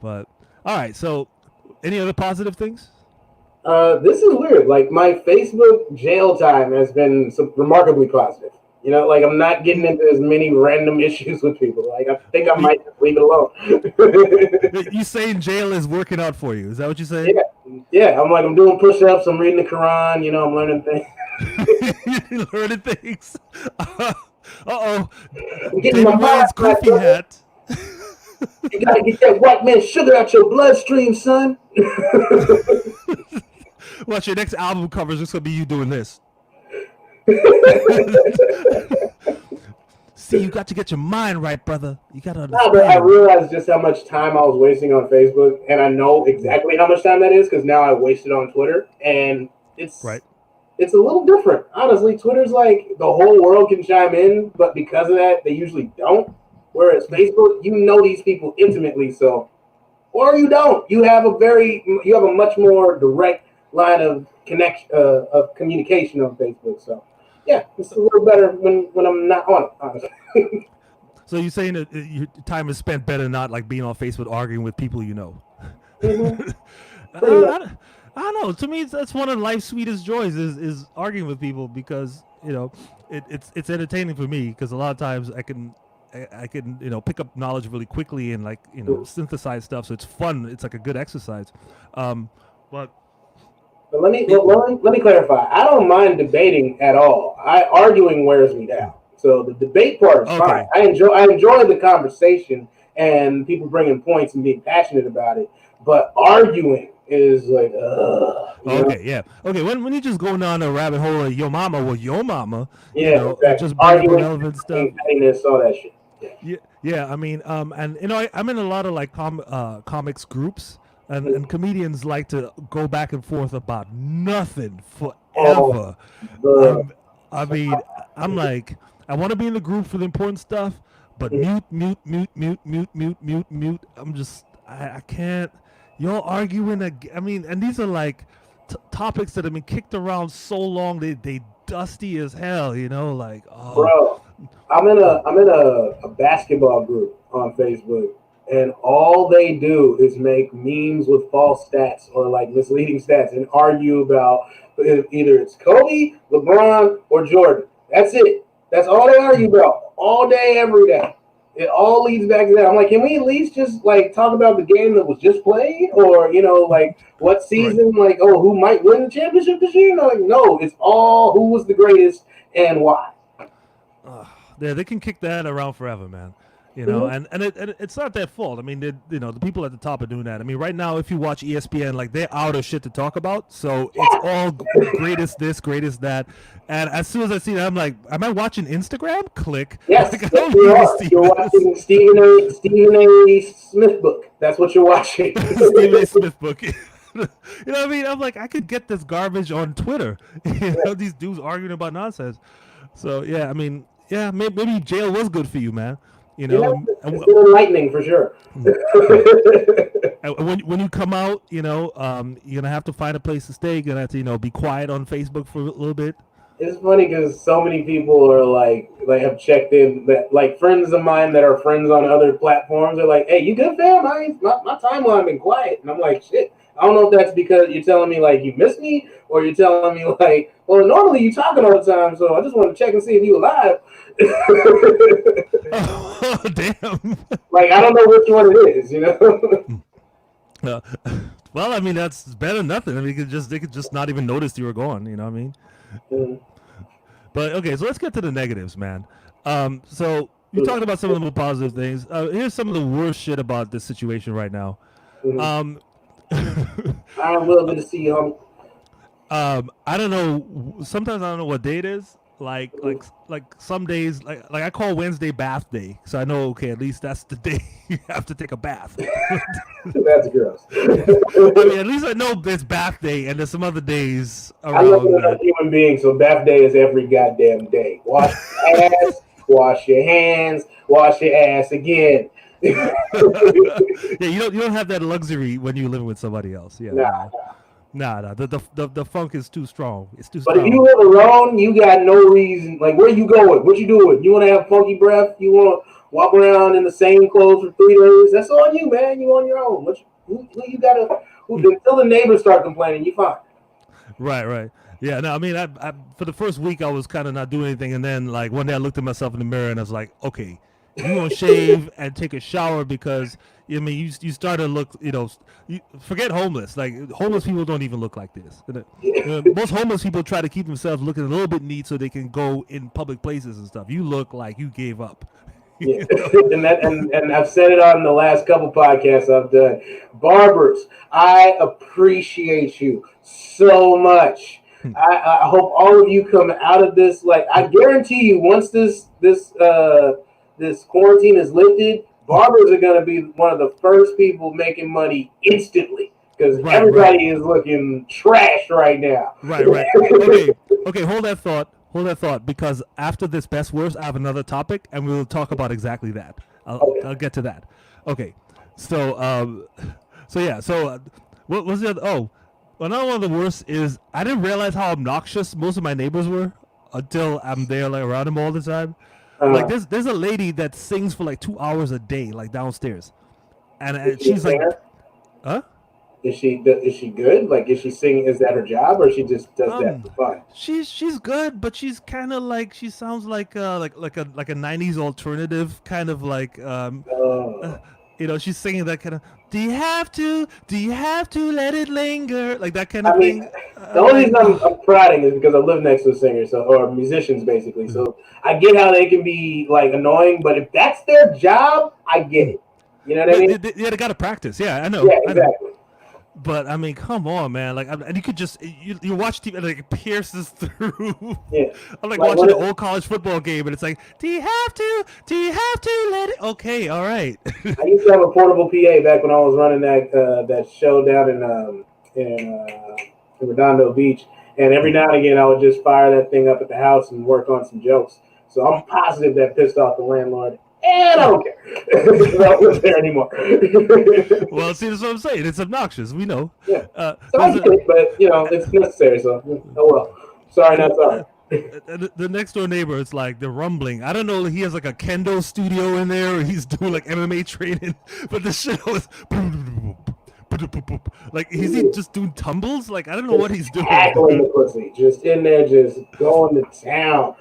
But all right. So, any other positive things? This is weird. Like my Facebook jail time has been remarkably positive. Like I'm not getting into as many random issues with people. Like I think I might just leave it alone. You saying jail is working out for you? Is that what you're saying? Yeah. I'm doing push-ups. I'm reading the Quran. I'm learning things. You're learning things. Uh-oh. I'm getting my Ryan's coffee hat. You gotta get that white man sugar out your bloodstream, son. Watch, your next album cover is just gonna be you doing this. See, you got to get your mind right, brother. You got to understand. But I realized just how much time I was wasting on Facebook, and I know exactly how much time that is because now I wasted on Twitter, and it's a little different. Honestly, Twitter's like the whole world can chime in, but because of that, they usually don't. Whereas Facebook, these people intimately, or you don't. You have a much more direct line of connection of communication on Facebook. So. Yeah, it's a little better when I'm not on it, honestly. So you're saying that your time is spent better not like being on Facebook arguing with people you know? Mm-hmm. I don't know. To me, that's one of life's sweetest joys is arguing with people because it's entertaining for me because a lot of times I can pick up knowledge really quickly and synthesize stuff. So it's fun. It's like a good exercise. But let me clarify. I don't mind debating at all. Arguing wears me down. So the debate part is fine. I enjoy the conversation and people bringing points and being passionate about it. But arguing is like, Okay, yeah. Okay, when you just go down a rabbit hole of your mama, well, your mama, you Yeah, know, exactly. just bring up Arguing, irrelevant stuff. pettiness, all that shit. Yeah. I mean, and you know, I'm in a lot of like comics groups, and comedians like to go back and forth about nothing Oh, forever. the I'm, I mean, I'm like, I want to be in the group for the important stuff, but mute, mute, mute, mute, mute, mute, mute, mute. I'm just, I can't. Y'all arguing. I mean, and these are like topics that have been kicked around so long. They dusty as hell. You know, like oh. bro. I'm in a basketball group on Facebook, and all they do is make memes with false stats or like misleading stats and argue about either it's Kobe, LeBron, or Jordan. That's it. That's all they argue about all day, every day. It all leads back to that. I'm like, can we at least just like talk about the game that was just played, or like what Right. season, like who might win the championship this year? Like, no, it's all who was the greatest and why. Yeah, they can kick that around forever, man. You know, Mhm. and it's not their fault. I mean, the people at the top are doing that. I mean, right now, if you watch ESPN, like they're out of shit to talk about. So it's all greatest this, greatest that. And as soon as I see that, I'm like, am I watching Instagram? Click. Yes, Like I yes, don't you need to are. see You're this. watching Stephen A. Smith book. That's what you're watching. Stephen A. Smith book. You know what I mean? I'm like, I could get this garbage on Twitter. You know, these dudes arguing about nonsense. So yeah, I mean, yeah, maybe jail was good for you, man. You You know, know, it's been enlightening for sure. yeah. And when you come out, you know, you're gonna have to find a place to stay. You're gonna have to, be quiet on Facebook for a little bit. It's funny because so many people are like have checked in that like friends of mine that are friends on other platforms are like, "Hey, you good, fam? My timeline been quiet," and I'm like, "Shit." I don't know if that's because you're telling me like you miss me, or you're telling me like, well, normally you talking all the time, so I just want to check and see if you alive. Oh, damn. Like I don't know which one it is. Uh, well, I mean, that's better than nothing. I mean, they could just not even notice you were gone. You know what I mean? Mm, But okay, so let's get to the negatives, man. So you mm, talked about some of the more positive things. Here's some of the worst shit about this situation right now. mm. Um, I'm willing to see you. I don't know. Sometimes I don't know what day it is. Like some days, like I call Wednesday bath day, so I know okay, at least that's the day you have to take a bath. That's gross. I mean, at least I know there's bath day, and there's some other days I love around another that. human being, so bath day is every goddamn day. Wash your ass, wash your hands, wash your ass again. Yeah, you don't have that luxury when you're living with somebody else. Yeah, Nah. nah. The funk is too strong. It's too But if you strong. live alone, you got no reason. Like, where you going? What you doing? You want to have funky breath? You want to walk around in the same clothes for 3 days? That's on you, man. You on your own. Who you gotta? Until the neighbors start complaining, you fine. Right. Yeah, no, I mean, I for the first week I was kind of not doing anything, and then like one day I looked at myself in the mirror and I was like, okay, you gonna shave and take a shower because I mean you start to look, you forget homeless. Like homeless people don't even look like this. Most homeless people try to keep themselves looking a little bit neat so they can go in public places and stuff. You look like you gave up. Yeah, You know? and I've said it on the last couple podcasts I've done. Barbers, I appreciate you so much. I hope all of you come out of this. Like I guarantee you, once this quarantine is lifted, barbers are going to be one of the first people making money instantly because Right. everybody is looking trash right now. Right. Okay. Hold that thought. Because after this best worst, I have another topic, and we will talk about exactly that. I'll get to that. Okay. So yeah. So what was the other? Oh, another one of the worst is I didn't realize how obnoxious most of my neighbors were until I'm there like around them all the time. Like Uh, there's a lady that sings for like 2 hours a day, like downstairs, and is she a she's like, singer? huh? Is she good? Like, is she singing? Is that her job, or she just does that Um, for fun? she's good, but she's kind of like she sounds like a '90s alternative kind of like Oh. she's singing that kind of do you have to let it linger like that kind I of mean, thing. the I'm only like, reason I'm prodding is because I live next to a singer, so or musicians basically. So I get how they can be like annoying, but if that's their job, I get it. You know what I but mean? they got to practice. Yeah, I know, Yeah, I know. exactly. But I mean, come on, man! Like, and you could just you watch TV and like it pierces through. Yeah. I'm like Like watching what? an old college football game, and it's like, do you have to? Do you have to let it? Okay, all right. I used to have a portable PA back when I was running that show down in Redondo Beach, and every now and again I would just fire that thing up at the house and work on some jokes. So I'm positive that pissed off the landlord, and I don't care because I don't live there anymore. Well, see, that's what I'm saying. It's obnoxious. We know. Yeah, so I There's get it, but it's necessary. So oh well. Sorry, not sorry. the next door neighbor is like they're rumbling. I don't know. He has like a kendo studio in there, or he's doing like MMA training. But the shit was like, is he just doing tumbles? Like, I don't know what he's doing. Tackling the pussy, just in there, just going to town.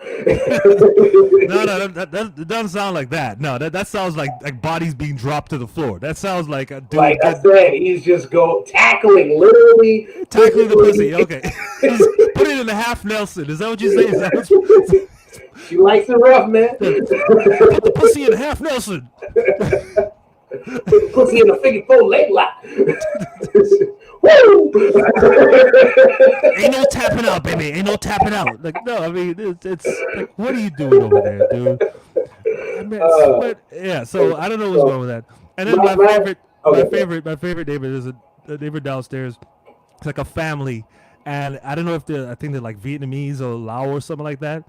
No, that doesn't sound like that. No, that sounds like bodies being dropped to the floor. That sounds like a dude. Like I said, he's just tackling, literally tackling the pussy. Okay, put it in a half Nelson. Is that what you say? Is that what she likes it rough, man. Put the pussy in a half Nelson. Put the pussy in a figure 4 leg lock. Woo! Ain't no tapping out, baby. Ain't no tapping out. Like, no, I mean, it's like, what are you doing over there, dude? I mean, yeah. So I don't know what's going with that. And then my favorite neighbor is a neighbor downstairs. It's like a family, and I don't know if I think they're like Vietnamese or Lao or something like that.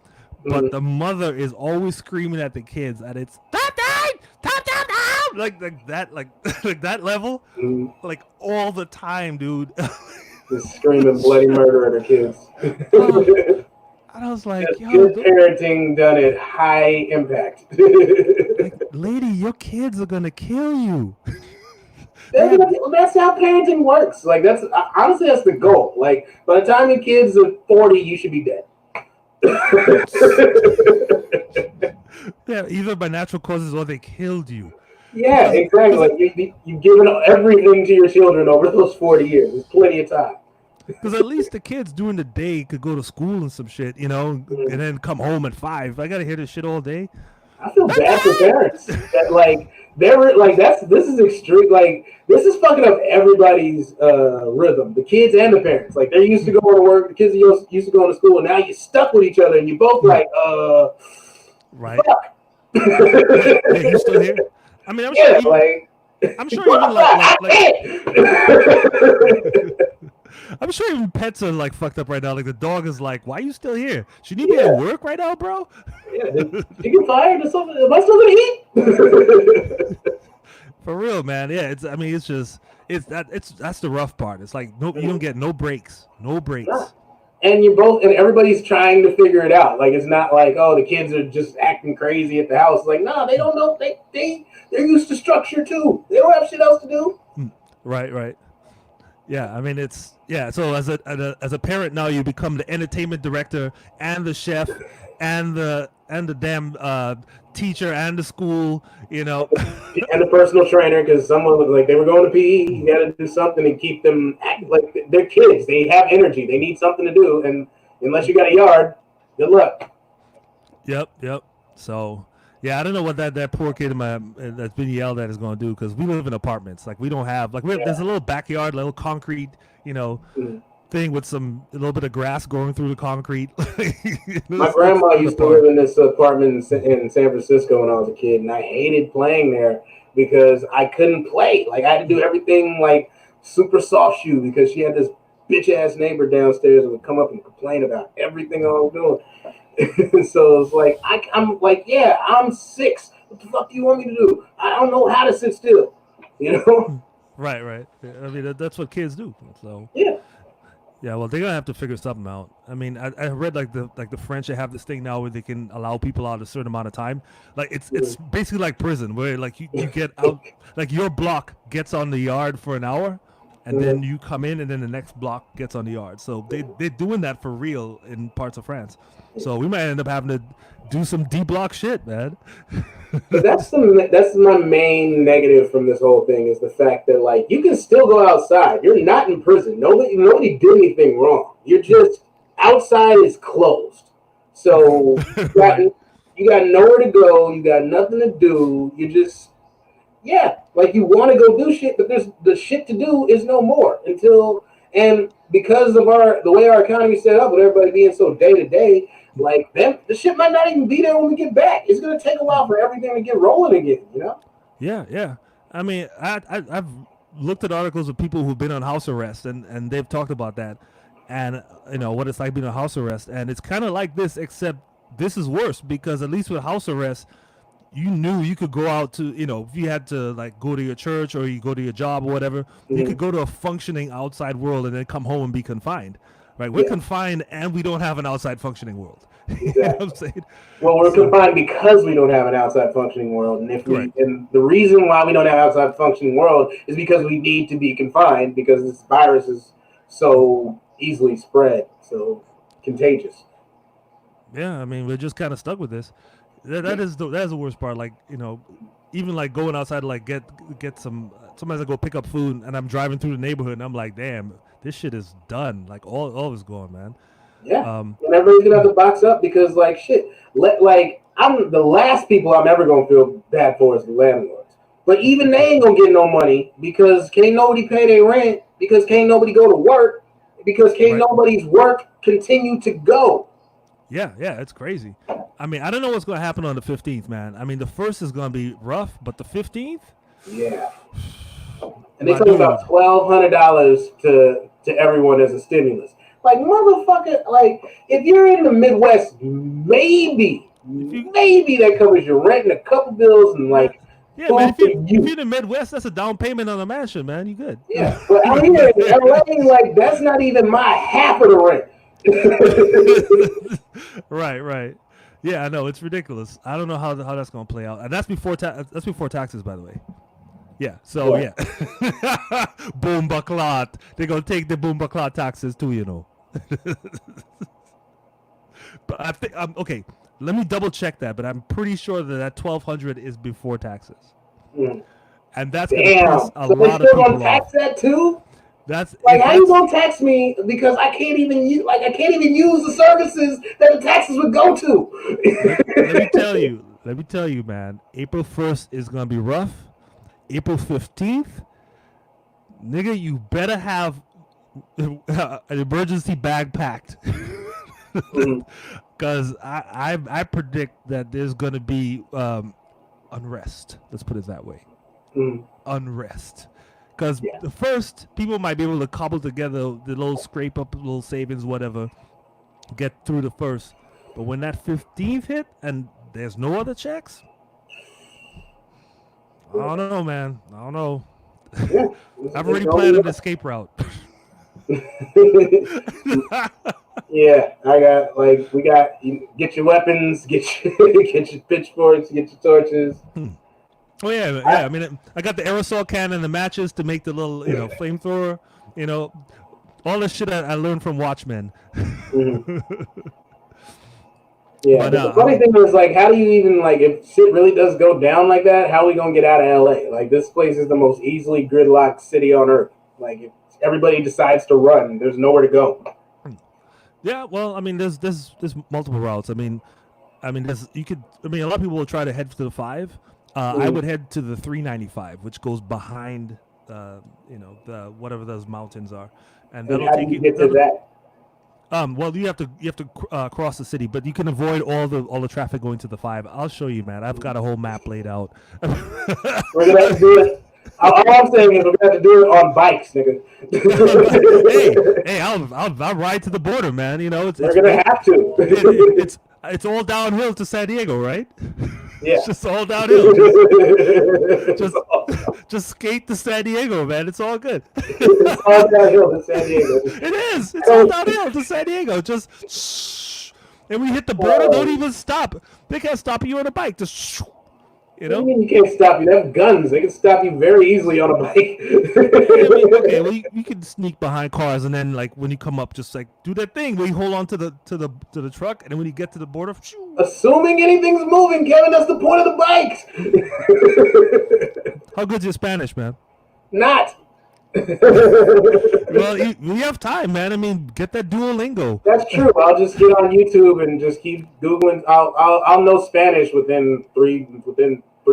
But the mother is always screaming at the kids, and it's top down, like that, like like that level, like all the time, dude. Just screaming bloody murder at her kids. And I was like, yo, good parenting done at high impact. Like, lady, your kids are gonna kill you. That's how parenting works. Like honestly, that's the goal. Like by the time your kids are 40, you should be dead. Yeah, either by natural causes or they killed you. Yeah, exactly. Like you've given everything to your children over those 40 years. There's plenty of time. Because at least the kids during the day could go to school and some shit, and then come home at 5. I gotta hear this shit all day. I feel bad for parents that like they're like this is extreme. Like this is fucking up everybody's rhythm. The kids and the parents. Like they're used to going to work. The kids are used to going to school, and now you're stuck with each other, and you're both like, right. Fuck. Hey, you still here? I mean, I'm sure even I'm sure even pets are like fucked up right now. Like the dog is like, "Why are you still here? Should you be at work right now, bro?" Yeah, you get fired or something. Am I still gonna eat? For real, man. Yeah, that's the rough part. It's like you don't get no breaks. Yeah. And everybody's trying to figure it out. Like it's not like, oh, the kids are just acting crazy at the house. Like, no, they don't know. They're used to structure too. They don't have shit else to do. Right. Yeah, I mean so as a parent now, you become the entertainment director and the chef and the damn teacher and the school, and the personal trainer, because someone looked like they were going to PE. You got to do something and keep them acting like they're kids. They have energy. They need something to do, and unless you got a yard, good luck. Yep. So. Yeah, I don't know what that poor kid that's been yelled at is going to do, because we live in apartments. Like we don't have there's a little backyard, little concrete, thing with a little bit of grass growing through the concrete. My grandma used to live in this apartment in San Francisco when I was a kid, and I hated playing there because I couldn't play. Like I had to do everything like super soft shoe, because she had this bitch ass neighbor downstairs that would come up and complain about everything I was doing. So it's like I'm like, yeah, I'm 6. What the fuck do you want me to do? I don't know how to sit still, Right. I mean, that's what kids do. So yeah. Well, they're gonna have to figure something out. I mean, I read like the French, they have this thing now where they can allow people out a certain amount of time. Like it's basically like prison, where like you get out, like your block gets on the yard for an hour, and then you come in, and then the next block gets on the yard. So they're doing that for real in parts of France. So we might end up having to do some D-block shit, man. That's my main negative from this whole thing, is the fact that like you can still go outside. You're not in prison. Nobody did anything wrong. You're just outside is closed. So you got nowhere to go. You got nothing to do. Yeah, like you want to go do shit, but there's the shit to do is no more until and because of the way our economy set up with everybody being so day to day, like them the shit might not even be there when we get back. It's gonna take a while for everything to get rolling again, you know? Yeah, yeah. I mean, I've looked at articles of people who've been on house arrest, and they've talked about that, and what it's like being on house arrest, and it's kind of like this, except this is worse because at least with house arrest, you knew you could go out to, if you had to like go to your church or you go to your job or whatever, you could go to a functioning outside world and then come home and be confined. Right? We're confined and we don't have an outside functioning world. Exactly. You know what I'm saying? Well, we're confined because we don't have an outside functioning world, and Correct. and the reason why we don't have an outside functioning world is because we need to be confined because this virus is so easily spread, so contagious. Yeah, I mean, we're just kind of stuck with this. That is the worst part. Like, even like going outside to like get sometimes I go pick up food and I'm driving through the neighborhood and I'm like, damn, this shit is done. Like all is gone, man. Yeah, and everybody's gonna have to box up because like shit. I'm the last people I'm ever gonna feel bad for is the landlords. But even they ain't gonna get no money because can't nobody pay their rent, because can't nobody go to work, because can't nobody's work continue to go. Yeah, it's crazy. I mean, I don't know what's going to happen on the 15th, man. I mean, the first is going to be rough, but the 15th? Yeah. And they talk about $1,200 to everyone as a stimulus. Like, motherfucker, like, if you're in the Midwest, maybe that covers your rent and a couple bills and, like, yeah, man, if you're in the Midwest, that's a down payment on a mansion, man. You good. Yeah, but out here in LA, like, that's not even my half of the rent. Right. Yeah, I know, it's ridiculous. I don't know how that's gonna play out, and that's before taxes, by the way. Yeah, so yeah, boom baklat. They're gonna take the boom baklat taxes too, But I think okay. Let me double check that, but I'm pretty sure that $1,200 is before taxes, and that's gonna piss a lot of people off. Tax that too. That's like, how you gonna tax me because I can't even use the services that the taxes would go to? Let me tell you, man. April 1st is gonna be rough. April 15th, nigga, you better have an emergency bag packed, because I predict that there's gonna be unrest. Let's put it that way, unrest. Because the first, people might be able to cobble together the little scrape up, little savings, whatever, get through the first. But when that 15th hit and there's no other checks, I don't know, man. I don't know. Yeah, I've already planned an escape route. Yeah, you get your weapons, get your pitchforks, get your torches. Oh yeah. I mean, I got the aerosol can and the matches to make the little, flamethrower. All this shit I learned from Watchmen. Yeah, but the funny thing is, like, how do you even, like, if shit really does go down like that, how are we gonna get out of LA? Like, this place is the most easily gridlocked city on earth. Like, if everybody decides to run, there's nowhere to go. Yeah, well, I mean, there's multiple routes. I mean, a lot of people will try to head to the 5. I would head to the 395, which goes behind, the whatever those mountains are, and that'll take you. Get to that? Well, you have to cross the city, but you can avoid all the traffic going to the 5. I'll show you, man. I've got a whole map laid out. We're gonna have to do it. All I'm saying is we're gonna have to do it on bikes, nigga. hey, I'll ride to the border, man. We're gonna have to. It's all downhill to San Diego, right? Yeah. It's just all downhill. Just skate to San Diego, man. It's all good. It's all downhill to San Diego. It is. It's all downhill to San Diego. Just shh. And when you hit the border, don't even stop. They can't stop you on a bike. Just shh. What do you mean you can't stop you? They have guns. They can stop you very easily on a bike. Okay, well, you can sneak behind cars, and then, like, when you come up, just like do that thing where you hold on to the truck, and then when you get to the border, shoo. Assuming anything's moving, Kevin, that's the point of the bikes. How good's your Spanish, man? Not. Well, you have time, man. I mean, get that Duolingo. That's true. I'll just get on YouTube and just keep Googling. I'll know Spanish within 3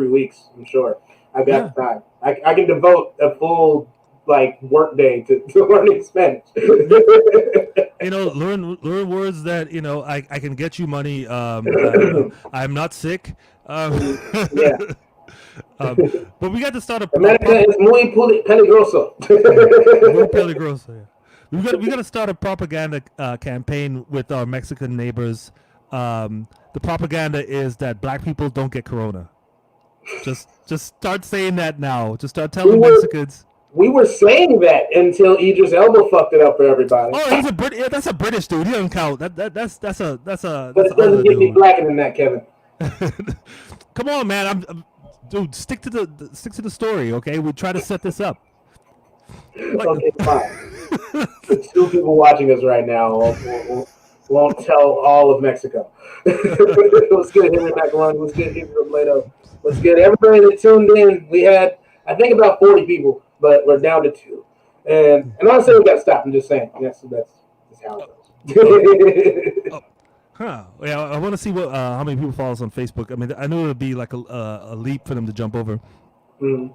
weeks, I'm sure. I got the time. I can devote a full work day to learning Spanish. Learn words that I can get you money. I'm not sick. Yeah. But we got to start America es muy peligroso. Muy peligroso. Yeah. We got to start a propaganda campaign with our Mexican neighbors. The propaganda is that black people don't get corona. Just start saying that now. Just start telling Mexicans. We were saying that until Idris Elba fucked it up for everybody. Oh, that's a British dude. He doesn't count. That's a. But it doesn't get me blacker than that, Kevin. Come on, man. Dude, stick to the story, okay? We try to set this up. Okay, fine. The 2 people watching us right now won't tell all of Mexico. Let's get Henry Macaroni. Let's get Henry Robledo. Let's get everybody that tuned in. We had, I think, about 40 people, but we're down to 2. And I'm not saying we got to stop. I'm just saying that's how it goes. Huh. Yeah, I want to see how many people follow us on Facebook. I mean, I knew it would be like a leap for them to jump over. Mm-hmm.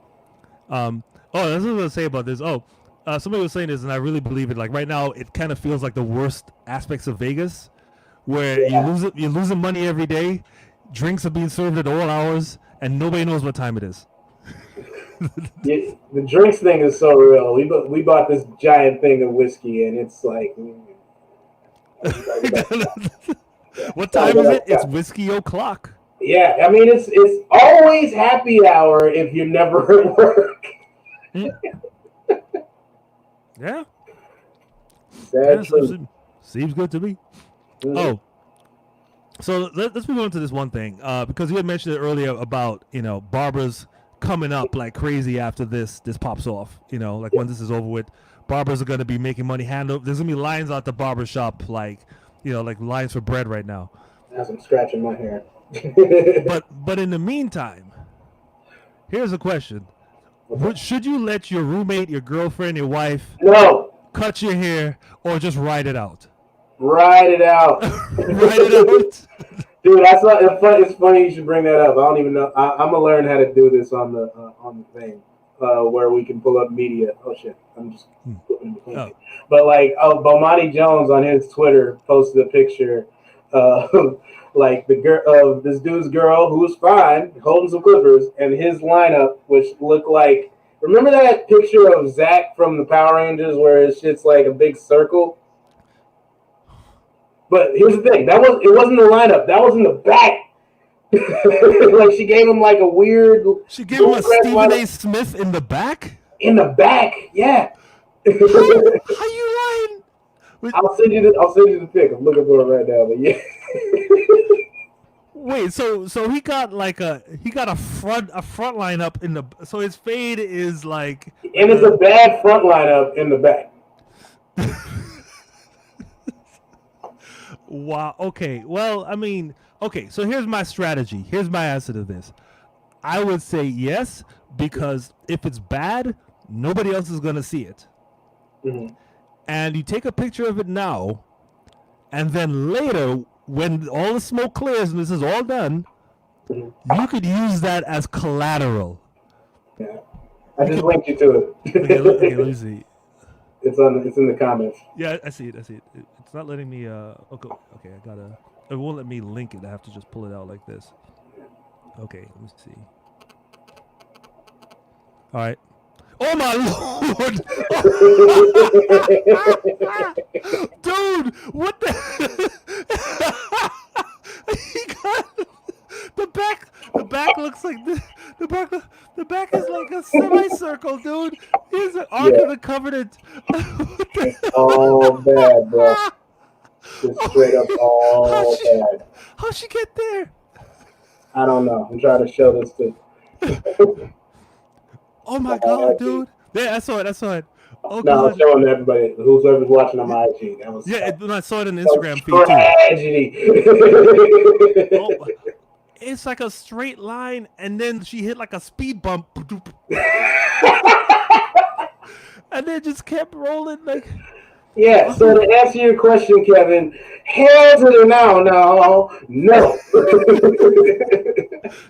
That's what I was going to say about this. Somebody was saying this, and I really believe it. Like right now, it kind of feels like the worst aspects of Vegas, where you're losing money every day, drinks are being served at all hours, and nobody knows what time it is. The drinks thing is so real. We bought this giant thing of whiskey, and it's like. What time is it? It's whiskey o'clock. Yeah, I mean it's always happy hour if you're never at work. Yeah. Seems good to me. Mm-hmm. Oh, so let's move on to this one thing because you had mentioned it earlier about barbers coming up like crazy after this pops off. When this is over with, barbers are going to be making money. There's going to be lines out the barber shop like lines for bread right now. As I'm scratching my hair. but in the meantime, here's a question. Should you let your roommate, your girlfriend, your wife cut your hair or just ride it out? Ride it out. Ride it out? Dude, it's funny you should bring that up. I don't even know. I'm going to learn how to do this on the thing. Where we can pull up media. Oh shit! I'm just flipping between it. But Bomani Jones on his Twitter posted a picture of this dude's girl who was fine holding some clippers, and his lineup, which looked like. Remember that picture of Zach from the Power Rangers where his shit's like a big circle? But here's the thing: it wasn't the lineup. That was in the back. She gave him like a weird. She gave him a Stephen A. Smith in the back. In the back, yeah. How you lying? I'll send you the pic. I'm looking for it right now, but yeah. Wait, so he got a front lineup in the. So his fade is like. And it's a bad front lineup in the back. Wow. Okay. Well, I mean. Okay, so here's my strategy. Here's my answer to this. I would say yes, because if it's bad, nobody else is going to see it. Mm-hmm. And you take a picture of it now, and then later, when all the smoke clears and this is all done, you could use that as collateral. Yeah. I just linked you to it. Okay, let me see. It's in the comments. Yeah, I see it. It's not letting me. Okay, I gotta. It won't let me link it. I have to just pull it out like this. Okay, let me see. All right. Oh my lord! Dude, what the? He got the back. The back looks like the back is like a semicircle, dude. He's an arc of the covenant. All bad, bro. Just straight up all bad. How'd she get there? I don't know. I'm trying to show this to. Oh my god, dude! Yeah, I saw it. Oh, no, I'm showing everybody whoever's watching on my IG. That was I saw it on the Instagram feed too. Oh, it's like a straight line, and then she hit like a speed bump, and then just kept rolling like. Yeah. So to answer your question, Kevin, hell to the no.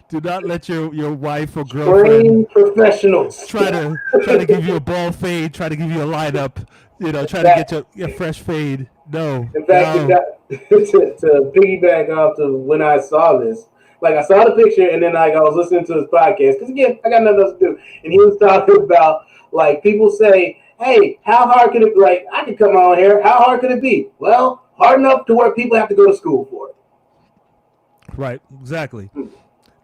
Do not let your wife or girlfriend Trained professionals. try to give you a ball fade, try to give you a lineup, try to get your fresh fade. No, In fact, it no. got to piggyback off to when I saw this. Like I saw the picture, and then I was listening to his podcast because again, I got nothing else to do, and he was talking about like people say, "Hey, how hard could it? Like I could come on here. How hard could it be? Well, hard enough to where people have to go to school for it." Right, exactly.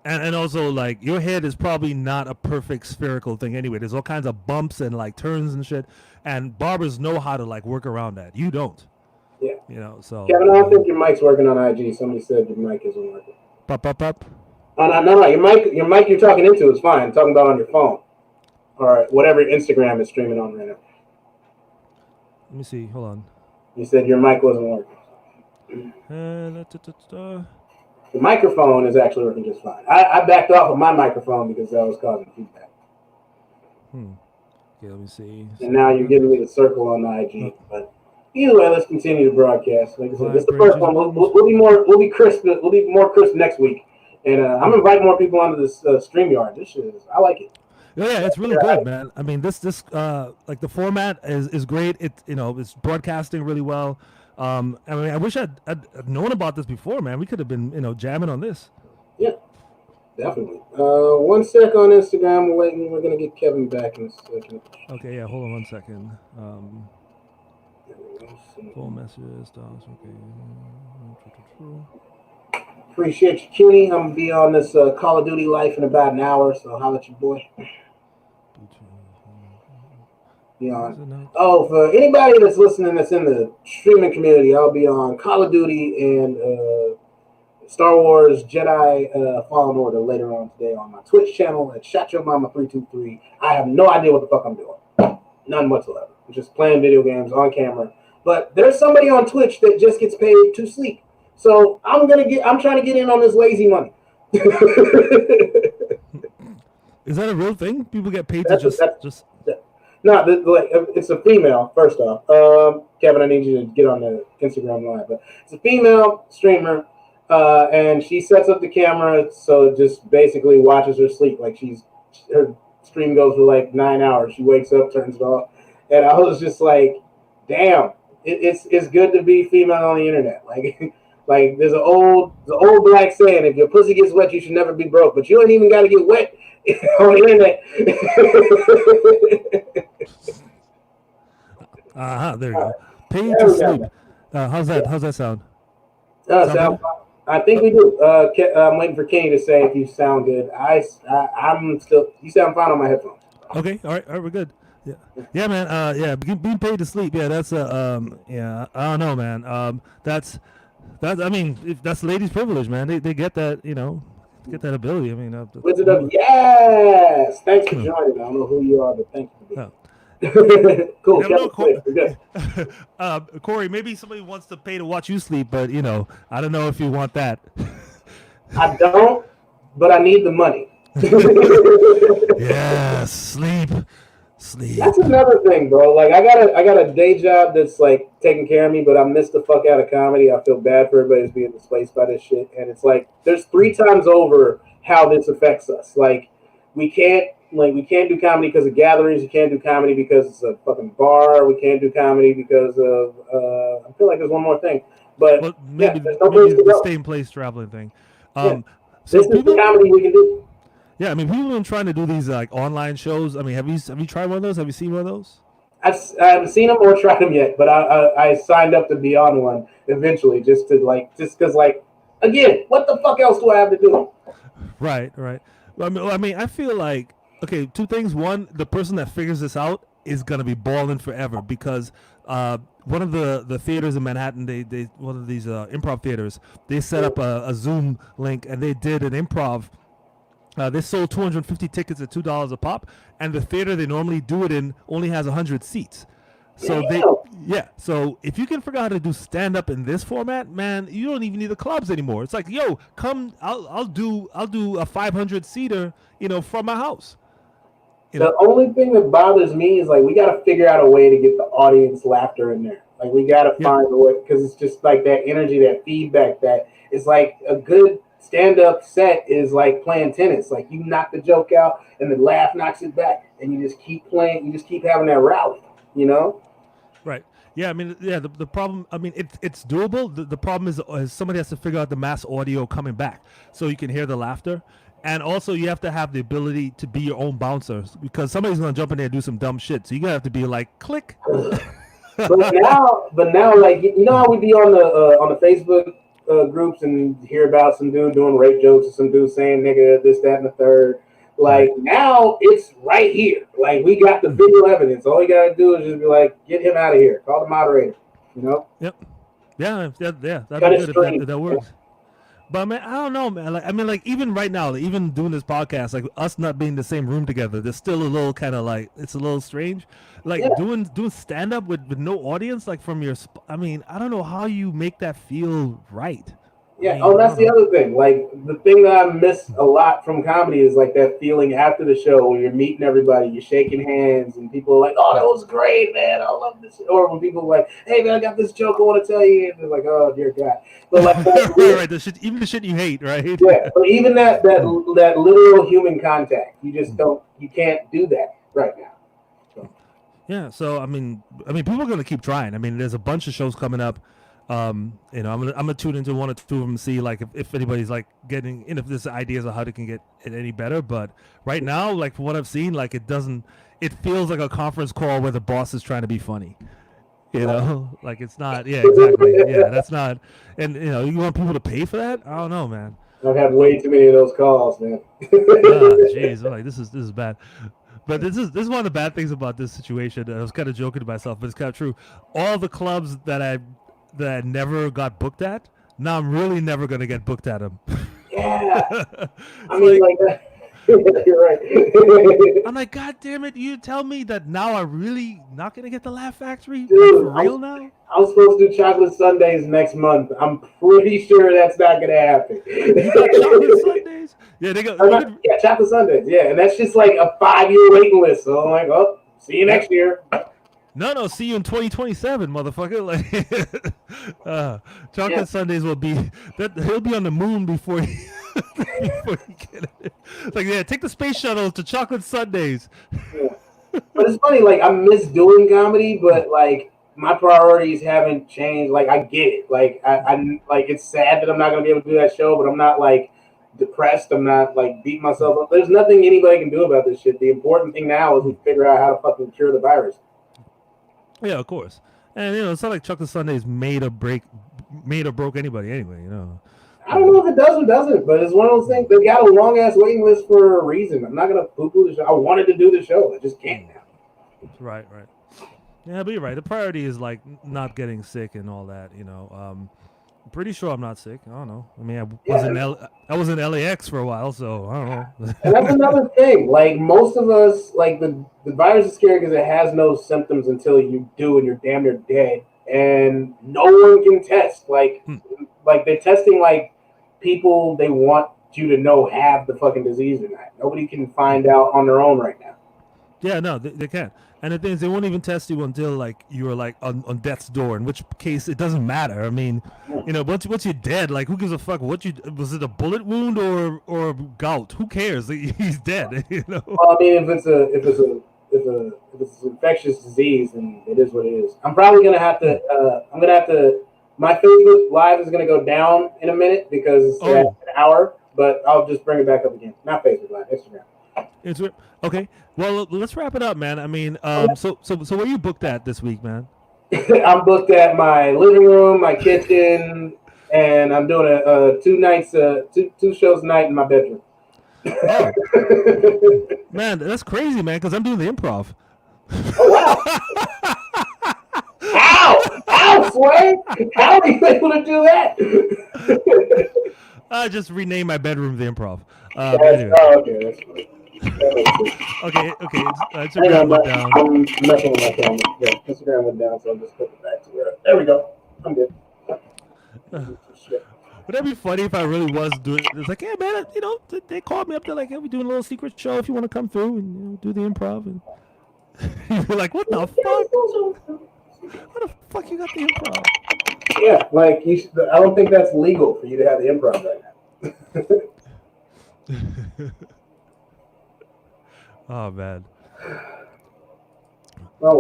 And also like your head is probably not a perfect spherical thing anyway. There's all kinds of bumps and like turns and shit, and barbers know how to like work around that. You don't. Yeah. So Kevin, I don't think your mic's working on IG. Somebody said your mic isn't working. Pop. Oh, no. Your mic you're talking into is fine. I'm talking about on your phone or whatever Instagram is streaming on right now. Let me see. Hold on. You said your mic wasn't working. The microphone is actually working just fine. I backed off of my microphone because that was causing feedback. Okay, let me see. And now you're giving me the circle on the IG. But either way, let's continue the broadcast. Like I said, this is the first one. We'll be crisp. We'll be more crisp next week. And I'm inviting more people onto this StreamYard. This shit I like it. Yeah, it's really good, man. I mean, this like the format is great. It's broadcasting really well. I mean, I wish I'd known about this before, man. We could have been jamming on this. Yeah, definitely. 1 sec on Instagram. We're waiting. We're gonna get Kevin back in a second. Okay, yeah. Hold on 1 second. Full messages. Okay. Appreciate you, Kenny. I'm gonna be on this Call of Duty life in about an hour, so holla at your boy. Oh, for anybody that's listening that's in the streaming community, I'll be on Call of Duty and Star Wars Jedi Fallen Order later on today on my Twitch channel at ShotYourMama323. I have no idea what the fuck I'm doing. None whatsoever. I'm just playing video games on camera. But there's somebody on Twitch that just gets paid to sleep. So I'm trying to get in on this lazy money. Is that a real thing? People get paid to just No, it's a female, first off. Kevin, I need you to get on the Instagram live. But it's a female streamer, and she sets up the camera so it just basically watches her sleep. Like her stream goes for like 9 hours. She wakes up, turns it off. And I was just like, damn, it's good to be female on the internet. Like there's an old black saying, if your pussy gets wet, you should never be broke. But you ain't even got to get wet on the internet. There you go. Paid to sleep. How's that sound? I think we do. I'm waiting for Kenny to say if you sound good. I'm still. You sound fine on my headphones. Okay. All right. We're good. Yeah, man. Being paid to sleep. Yeah, that's yeah. I don't know, man. That's. I mean, if that's ladies' privilege, man. They get that. Get that ability. I mean, Wizard of Yes. Thanks for joining. I don't know who you are, but thank you. Oh. Cool. Cory, maybe somebody wants to pay to watch you sleep, but I don't know if you want that. I don't, but I need the money. Yes, sleep. That's another thing, bro. Like I got a day job that's like taking care of me, but I miss the fuck out of comedy. I feel bad for everybody that's being displaced by this shit, and it's like there's 3 times over how this affects us. Like we can't do comedy because of gatherings. We can't do comedy because it's a fucking bar. We can't do comedy because of I feel like there's one more thing, but maybe maybe the stay in place traveling thing. So this is the comedy we can do. Yeah, I mean, people have been trying to do these like online shows. I mean, have you tried one of those? Have you seen one of those? I haven't seen them or tried them yet, but I signed up to be on one eventually, just because again, what the fuck else do I have to do? Right. I mean, I feel like okay, 2 things. One, the person that figures this out is gonna be balling forever because one of the theaters in Manhattan, they one of these improv theaters, they set up a Zoom link and they did an improv. They sold 250 tickets at $2 a pop, and the theater they normally do it in only has 100 seats. So So if you can figure out how to do stand up in this format, man, you don't even need the clubs anymore. It's like, yo, come, I'll do a 500 seater, from my house. The only thing that bothers me is like we got to figure out a way to get the audience laughter in there. Like we got to find a way because it's just like that energy, that feedback, that it's like a good stand-up set is like playing tennis. Like you knock the joke out and the laugh knocks it back, and you just keep playing. You just keep having that rally. You know? Right. Yeah. I mean, yeah. The problem. I mean, it's doable. The problem is somebody has to figure out the mass audio coming back so you can hear the laughter. And also, you have to have the ability to be your own bouncer because somebody's gonna jump in there and do some dumb shit. So you gotta have to be like, click. but now, like you know how we be on the Facebook groups and hear about some dude doing rape jokes or some dude saying nigga this, that, and the third. Like now, it's right here. Like we got the video evidence. All you gotta do is just be like, get him out of here. Call the moderator. You know. Yep. Yeah. That'd be good if that works. But man, I don't know, man. Like, I mean, like even right now, even doing this podcast, like us not being in the same room together, there's still a little kind of like it's a little strange. Like doing stand up with no audience, like from your. I mean, I don't know how you make that feel right. Yeah. I mean, Oh, that's the other thing. Like the thing that I miss a lot from comedy is like that feeling after the show when you're meeting everybody, you're shaking hands, and people are like, "Oh, that was great, man! I love this." Or when people are like, "Hey, man, I got this joke I want to tell you," and they're like, "Oh, dear God." But like, right, even the shit you hate, right? Yeah, but even that literal human contact, you just don't, you can't do that right now. So. Yeah. So I mean, people are gonna keep trying. I mean, there's a bunch of shows coming up. I'm gonna tune into one or two of them and see like if anybody's like getting and if there's ideas of how they can get it any better. But right now, like from what I've seen, like it feels like a conference call where the boss is trying to be funny. You know, like it's not. Yeah, exactly. Yeah, that's not. And you want people to pay for that? I don't know, man. I've had way too many of those calls, man. Jeez, I'm like this is bad. But this is one of the bad things about this situation. I was kind of joking to myself, but it's kind of true. All the clubs that I never got booked at, now I'm really never gonna get booked at them. Yeah, I mean like that. You're right. I'm like, God damn it! You tell me that now I'm really not gonna get the Laugh Factory? Dude, like, for real now? I was supposed to do chocolate Sundays next month. I'm pretty sure that's not gonna happen. You got chocolate Sundays? Yeah, they got. Yeah, chocolate Sundays. Yeah, and that's just like a 5-year waiting list. So I'm like, oh, see you next year. No, see you in 2027, motherfucker. Like, chocolate Sundays will be that he'll be on the moon before you get it. Like, yeah, take the space shuttle to chocolate Sundays. Yeah. But it's funny, like I miss doing comedy, but like my priorities haven't changed. Like I get it. Like I like it's sad that I'm not gonna be able to do that show, but I'm not like depressed. I'm not like beating myself up. There's nothing anybody can do about this shit. The important thing now is we figure out how to fucking cure the virus. Yeah, of course. And it's not like chocolate Sundays made or broke anybody anyway. I don't know if it does or doesn't, but it's one of those things. They got a long ass waiting list for a reason. I'm not gonna poo-poo the show. I wanted to do the show, I just can't now. Right. Yeah, but you're right. The priority is like not getting sick and all that. I'm pretty sure I'm not sick. I don't know. I mean, I was in LAX for a while, so I don't know. And that's another thing. Like most of us, like the virus is scary because it has no symptoms until you do, and you're damn near dead, and no one can test. Like they're testing like people they want you to know have the fucking disease or not. Nobody can find out on their own right now. Yeah, no, they can't. And the thing is, they won't even test you until like you're like on death's door. In which case, it doesn't matter. I mean, once you're dead, like who gives a fuck? Was it a bullet wound or gout? Who cares? He's dead. Well, I mean, if it's an infectious disease, then it is what it is. I'm probably gonna have to. My Facebook Live is gonna go down in a minute because it's an hour. But I'll just bring it back up again. Not Facebook Live, Instagram. Okay. Well, let's wrap it up, man. I mean, so where you booked at this week, man? I'm booked at my living room, my kitchen, and I'm doing a 2 shows a night in my bedroom. Oh. Man, that's crazy, man. Because I'm doing the Improv. Oh wow! Ow, Sway! How are you able to do that? I just renamed my bedroom the Improv. Anyway. Oh, okay, that's fine. Okay. Instagram went down. I'm messing with my camera. Yeah, Instagram went down, so I'm just putting it back to where. There we go. I'm good. Would that be funny if I really was doing it? It's like, yeah, man, they called me up. They're like, hey, we're doing a little secret show if you want to come through and do the Improv. And you're like, what the fuck? How the fuck you got the Improv? Yeah, like I don't think that's legal for you to have the Improv right now. Oh man. Oh,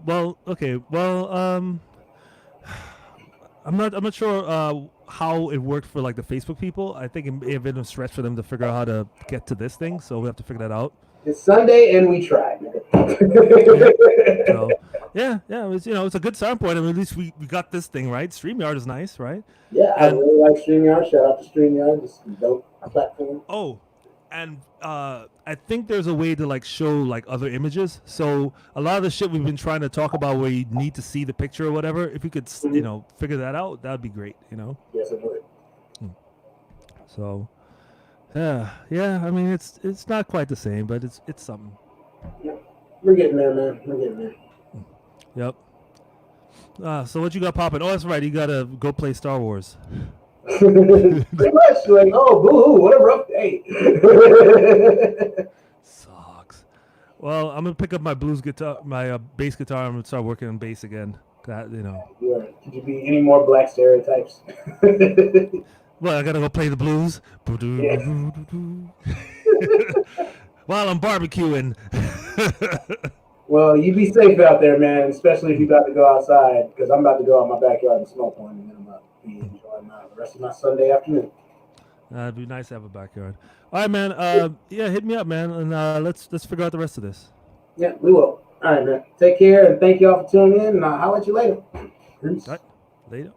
well. Okay. I'm not sure how it worked for like the Facebook people. I think it may have been a stretch for them to figure out how to get to this thing, so we have to figure that out. It's Sunday and we tried. Yeah. So it was it's a good starting point. I mean, at least we got this thing right. StreamYard is nice, right? Yeah, I And really like StreamYard. Shout out to StreamYard. It's a dope platform. and I think there's a way to like show like other images. So a lot of the shit we've been trying to talk about where you need to see the picture or whatever, if you could figure that out, that'd be great. Yes, it would. So yeah. I mean, it's not quite the same, but it's something. Yeah. We're getting there, man. We're getting there. Yep. So what you got popping? Oh, that's right. You gotta go play Star Wars. Pretty much. Like, oh, boo-hoo, what a rough day. Sucks. Well, I'm gonna pick up my blues guitar, my bass guitar. I'm gonna start working on bass again. Yeah. Could you be any more black stereotypes? Well, I gotta go play the blues. Yeah. While I'm barbecuing. Well, you be safe out there, man, especially if you're about to go outside, because I'm about to go out my backyard and smoke one, and then I'm about to be enjoying the rest of my Sunday afternoon. It'd be nice to have a backyard. All right, man. Yeah, hit me up, man, and let's figure out the rest of this. Yeah, we will. All right, man. Take care, and thank you all for tuning in, and I'll holler at you later. Peace. All right. Later.